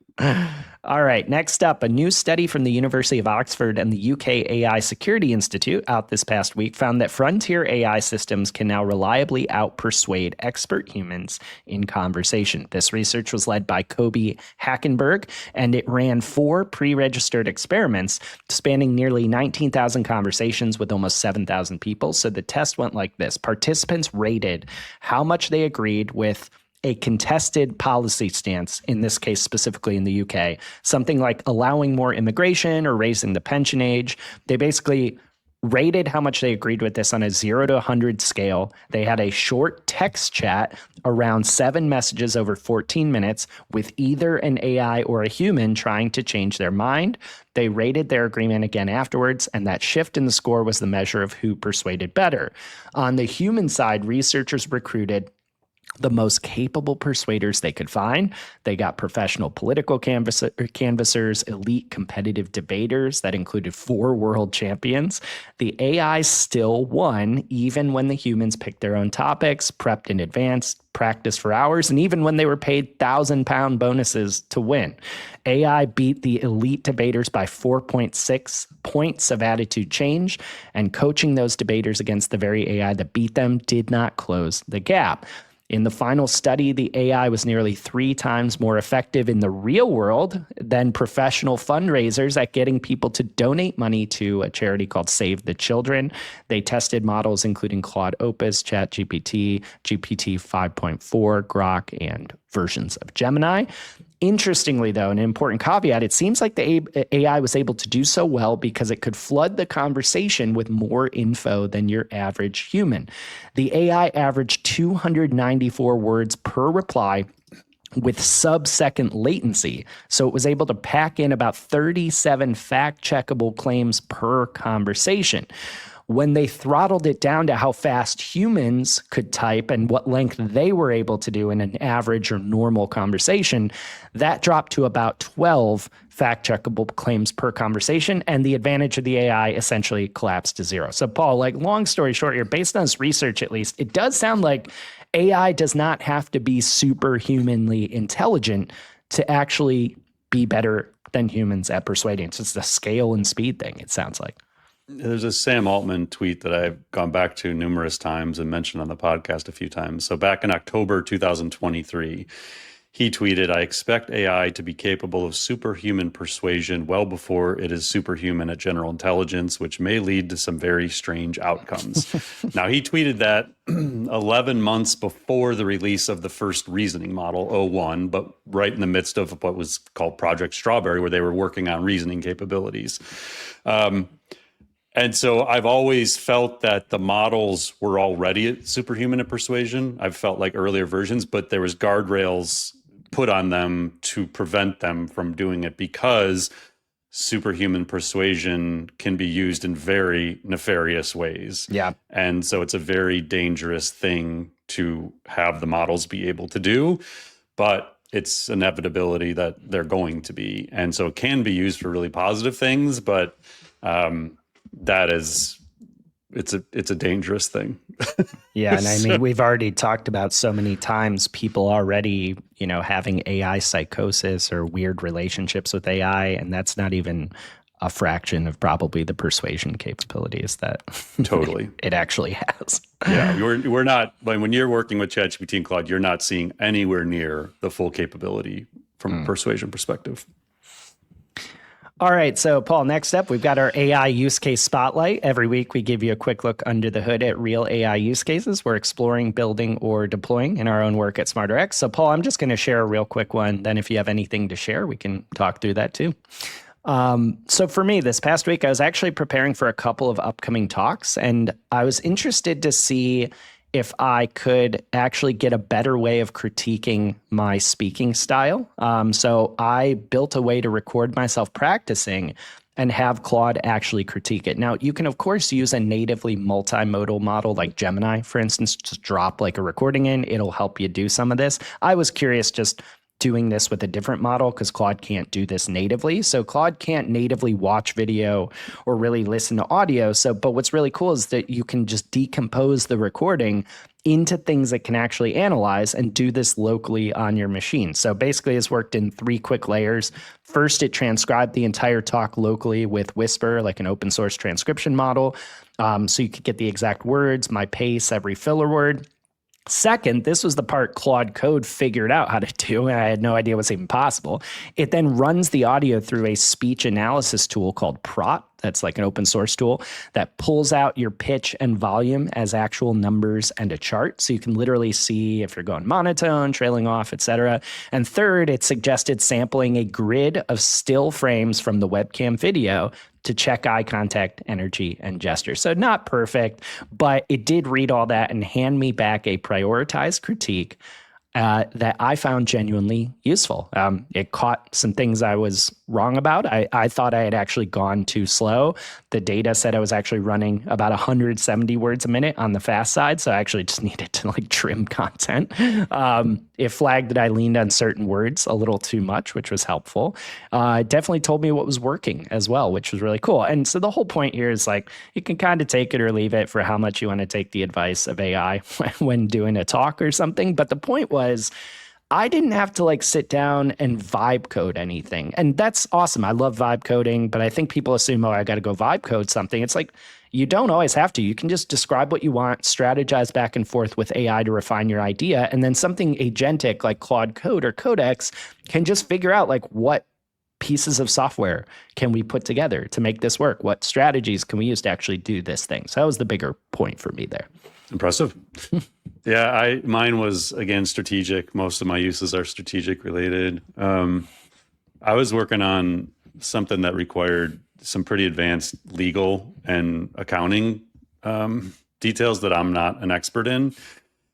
All right, next up, a new study from the University of Oxford and the UK AI Security Institute out this past week found that frontier AI systems can now reliably out-persuade expert humans in conversation. This research was led by Kobe Hackenberg, and it ran 4 pre-registered experiments spanning nearly 19,000 conversations with almost 7,000 people. So the test went like this. Participants rated how much they agreed with a contested policy stance, in this case specifically in the UK, something like allowing more immigration or raising the pension age. They basically rated how much they agreed with this on a 0 to 100 scale. They had a short text chat, around 7 messages over 14 minutes, with either an AI or a human trying to change their mind. They rated their agreement again afterwards, and that shift in the score was the measure of who persuaded better. On the human side, researchers recruited the most capable persuaders they could find. They got professional political canvassers, elite competitive debaters that included 4 world champions. The AI still won, even when the humans picked their own topics, prepped in advance, practiced for hours, and even when they were paid £1,000 bonuses to win. AI beat the elite debaters by 4.6 points of attitude change, and coaching those debaters against the very AI that beat them did not close the gap. In the final study, the AI was nearly 3 times more effective in the real world than professional fundraisers at getting people to donate money to a charity called Save the Children. They tested models including Claude Opus, ChatGPT, GPT 5.4, Grok, and versions of Gemini. Interestingly, though, an important caveat, it seems like the AI was able to do so well because it could flood the conversation with more info than your average human. The AI averaged 294 words per reply with sub-second latency. So it was able to pack in about 37 fact-checkable claims per conversation. When they throttled it down to how fast humans could type and what length they were able to do in an average or normal conversation, that dropped to about 12 fact-checkable claims per conversation, and the advantage of the AI essentially collapsed to 0. So, Paul, like, long story short here, based on this research at least, it does sound like AI does not have to be superhumanly intelligent to actually be better than humans at persuading. It's just a scale and speed thing, it sounds like. There's a Sam Altman tweet that I've gone back to numerous times and mentioned on the podcast a few times. So back in October 2023, he tweeted, "I expect AI to be capable of superhuman persuasion well before it is superhuman at general intelligence, which may lead to some very strange outcomes." Now, he tweeted that 11 months before the release of the first reasoning model, O1, but right in the midst of what was called Project Strawberry, where they were working on reasoning capabilities. And so I've always felt that the models were already at superhuman at persuasion. I've felt like earlier versions, but there was guardrails put on them to prevent them from doing it because superhuman persuasion can be used in very nefarious ways. Yeah. And so it's a very dangerous thing to have the models be able to do, but it's inevitability that they're going to be. And so it can be used for really positive things, but it's a dangerous thing. Yeah. And I mean, we've already talked about so many times people already, having AI psychosis or weird relationships with AI. And that's not even a fraction of probably the persuasion capabilities that totally it actually has. Yeah. We're not, when you're working with ChatGPT and Claude, you're not seeing anywhere near the full capability from a persuasion perspective. All right. So, Paul, next up, we've got our AI use case spotlight. Every week, we give you a quick look under the hood at real AI use cases we're exploring, building, or deploying in our own work at SmarterX. So, Paul, I'm just going to share a real quick one. Then if you have anything to share, we can talk through that too. So for me, this past week, I was actually preparing for a couple of upcoming talks, and I was interested to see if I could actually get a better way of critiquing my speaking style. So I built a way to record myself practicing and have Claude actually critique it. Now, you can, of course, use a natively multimodal model like Gemini, for instance, just drop like a recording in. It'll help you do some of this. I was curious just doing this with a different model because Claude can't do this natively. So Claude can't natively watch video or really listen to audio. But what's really cool is that you can just decompose the recording into things that can actually analyze and do this locally on your machine. So basically it's worked in 3 quick layers. First, it transcribed the entire talk locally with Whisper, like an open source transcription model. So you could get the exact words, my pace, every filler word. Second, this was the part Claude Code figured out how to do, and I had no idea was even possible. It then runs the audio through a speech analysis tool called Prot, That's like an open source tool that pulls out your pitch and volume as actual numbers and a chart. So you can literally see if you're going monotone, trailing off, etc. And third, it suggested sampling a grid of still frames from the webcam video to check eye contact, energy, and gesture. So not perfect, but it did read all that and hand me back a prioritized critique that I found genuinely useful. It caught some things I was wrong about. I thought I had actually gone too slow. The data said I was actually running about 170 words a minute on the fast side, so I actually just needed to like trim content. It flagged that I leaned on certain words a little too much, which was helpful. It definitely told me what was working as well, which was really cool. And so the whole point here is like, you can kind of take it or leave it for how much you want to take the advice of AI when doing a talk or something. But the point was, I didn't have to like sit down and vibe code anything. And that's awesome. I love vibe coding, but I think people assume, oh, I got to go vibe code something. It's like, you don't always have to. You can just describe what you want, strategize back and forth with AI to refine your idea. And then something agentic like Claude Code or Codex can just figure out like what pieces of software can we put together to make this work? What strategies can we use to actually do this thing? So that was the bigger point for me there. Impressive. Yeah, mine was, again, strategic. Most of my uses are strategic related. I was working on something that required some pretty advanced legal and accounting details that I'm not an expert in.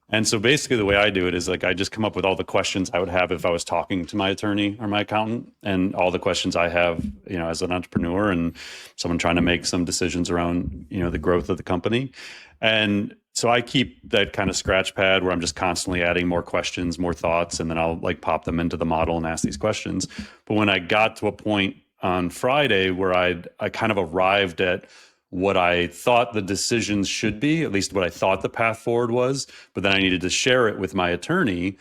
And so basically the way I do it is like I just come up with all the questions I would have if I was talking to my attorney or my accountant, and all the questions I have, you know, as an entrepreneur and someone trying to make some decisions around, you know, the growth of the company. And so I keep that kind of scratch pad where I'm just constantly adding more questions, more thoughts, and then I'll like pop them into the model and ask these questions. But when I got to a point on Friday where I kind of arrived at what I thought the decisions should be, at least what I thought the path forward was, but then I needed to share it with my attorney,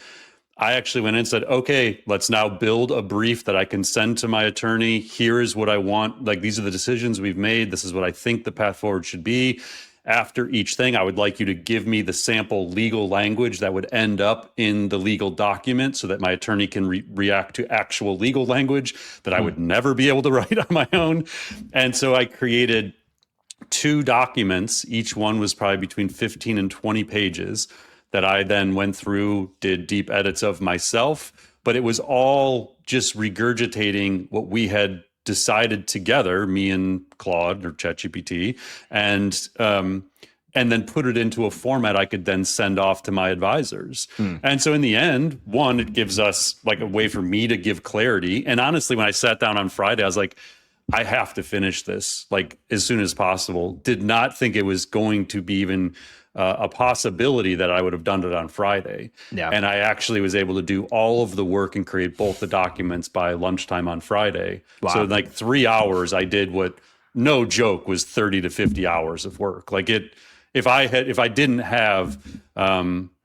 I actually went in and said, okay, let's now build a brief that I can send to my attorney. Here is what I want. Like, these are the decisions we've made. This is what I think the path forward should be. After each thing, I would like you to give me the sample legal language that would end up in the legal document so that my attorney can react to actual legal language that I would never be able to write on my own. And so I created 2 documents. Each one was probably between 15 and 20 pages that I then went through, did deep edits of myself, but it was all just regurgitating what we had decided together, me and Claude or ChatGPT, and then put it into a format I could then send off to my advisors. And so in the end, one, it gives us like a way for me to give clarity. And honestly, when I sat down on Friday, I was like, I have to finish this like as soon as possible. Did not think it was going to be even a possibility that I would have done it on Friday. Yeah. And I actually was able to do all of the work and create both the documents by lunchtime on Friday. Wow. So in like 3 hours, I did what, no joke, was 30 to 50 hours of work. Like if I didn't have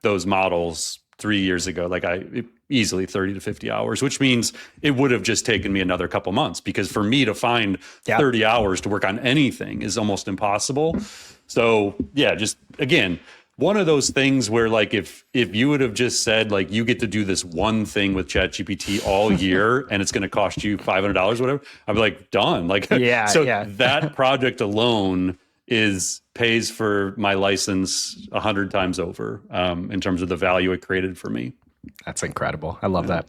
those models 3 years ago, like easily 30 to 50 hours, which means it would have just taken me another couple months, because for me to find 30 hours to work on anything is almost impossible. So yeah, just again, one of those things where like if you would have just said like you get to do this one thing with ChatGPT all year and it's going to cost you $500 whatever, I'd be like, done. Like that project alone pays for my license 100 times over in terms of the value it created for me. That's incredible. I love that.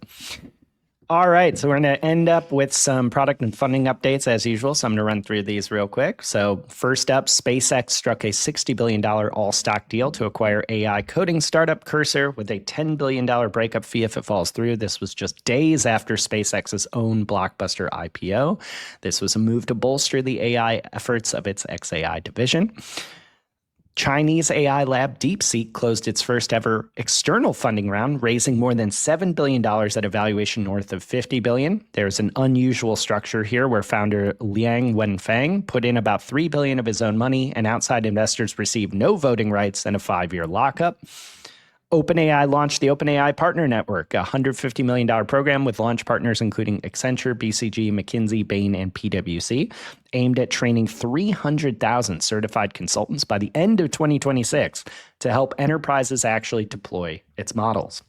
All right, so we're going to end up with some product and funding updates as usual. So I'm going to run through these real quick. So first up, SpaceX struck a $60 billion all-stock deal to acquire AI coding startup Cursor with a $10 billion breakup fee if it falls through. This was just days after SpaceX's own blockbuster IPO. This was a move to bolster the AI efforts of its XAI division. Chinese AI lab DeepSeek closed its first ever external funding round, raising more than $7 billion at a valuation north of $50 billion. There's an unusual structure here where founder Liang Wenfeng put in about $3 billion of his own money, and outside investors received no voting rights and a 5-year lockup. OpenAI launched the OpenAI Partner Network, a $150 million program with launch partners including Accenture, BCG, McKinsey, Bain, and PwC, aimed at training 300,000 certified consultants by the end of 2026 to help enterprises actually deploy its models.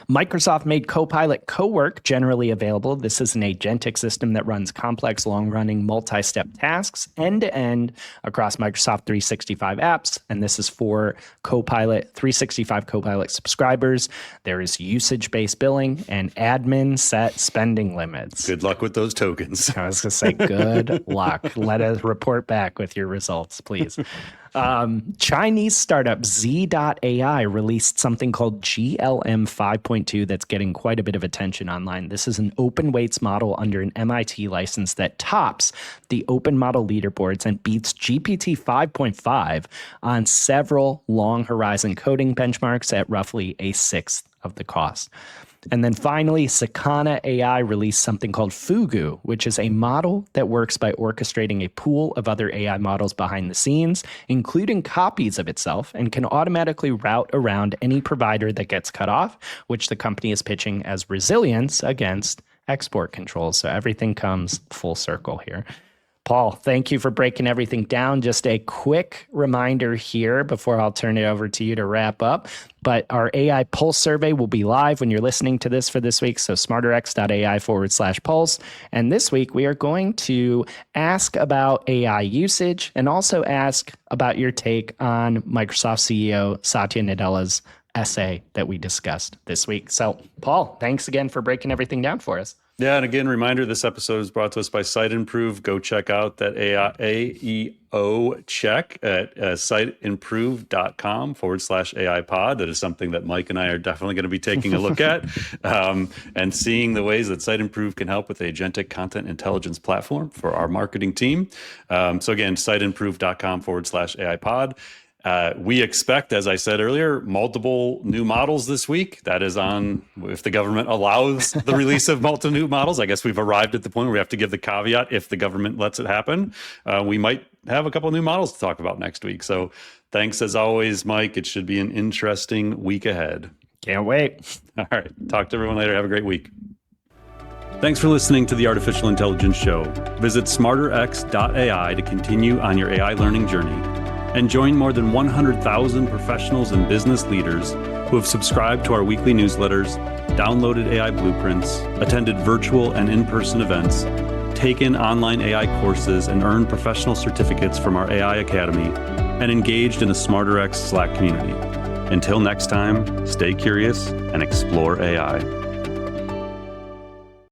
Microsoft made Copilot Cowork generally available. This is an agentic system that runs complex, long-running, multi-step tasks end-to-end across Microsoft 365 apps. And this is for Copilot 365 Copilot subscribers. There is usage-based billing and admin set spending limits. Good luck with those tokens. I was going to say, good luck. Let us report back with your results, please. Chinese startup Z.ai released something called GLM 5.2 that's getting quite a bit of attention online. This is an open weights model under an MIT license that tops the open model leaderboards and beats GPT 5.5 on several long horizon coding benchmarks at roughly a sixth of the cost. And then finally, Sakana AI released something called Fugu, which is a model that works by orchestrating a pool of other AI models behind the scenes, including copies of itself, and can automatically route around any provider that gets cut off, which the company is pitching as resilience against export controls. So everything comes full circle here. Paul, thank you for breaking everything down. Just a quick reminder here before I'll turn it over to you to wrap up. But our AI Pulse survey will be live when you're listening to this for this week. So smarterx.ai/pulse. And this week, we are going to ask about AI usage and also ask about your take on Microsoft CEO Satya Nadella's essay that we discussed this week. So, Paul, thanks again for breaking everything down for us. Yeah, and again, reminder, this episode is brought to us by SiteImprove. Go check out that AEO check at siteimprove.com/AI pod. That is something that Mike and I are definitely going to be taking a look at and seeing the ways that SiteImprove can help with the agentic content intelligence platform for our marketing team. So again, siteimprove.com/AI pod. We expect, as I said earlier, multiple new models this week. That is on, if the government allows the release of multiple new models. I guess we've arrived at the point where we have to give the caveat if the government lets it happen. We might have a couple of new models to talk about next week. So thanks as always, Mike. It should be an interesting week ahead. Can't wait. All right. Talk to everyone later. Have a great week. Thanks for listening to the Artificial Intelligence Show. Visit smarterx.ai to continue on your AI learning journey, and join more than 100,000 professionals and business leaders who have subscribed to our weekly newsletters, downloaded AI blueprints, attended virtual and in-person events, taken online AI courses, and earned professional certificates from our AI Academy, and engaged in the SmarterX Slack community. Until next time, stay curious and explore AI.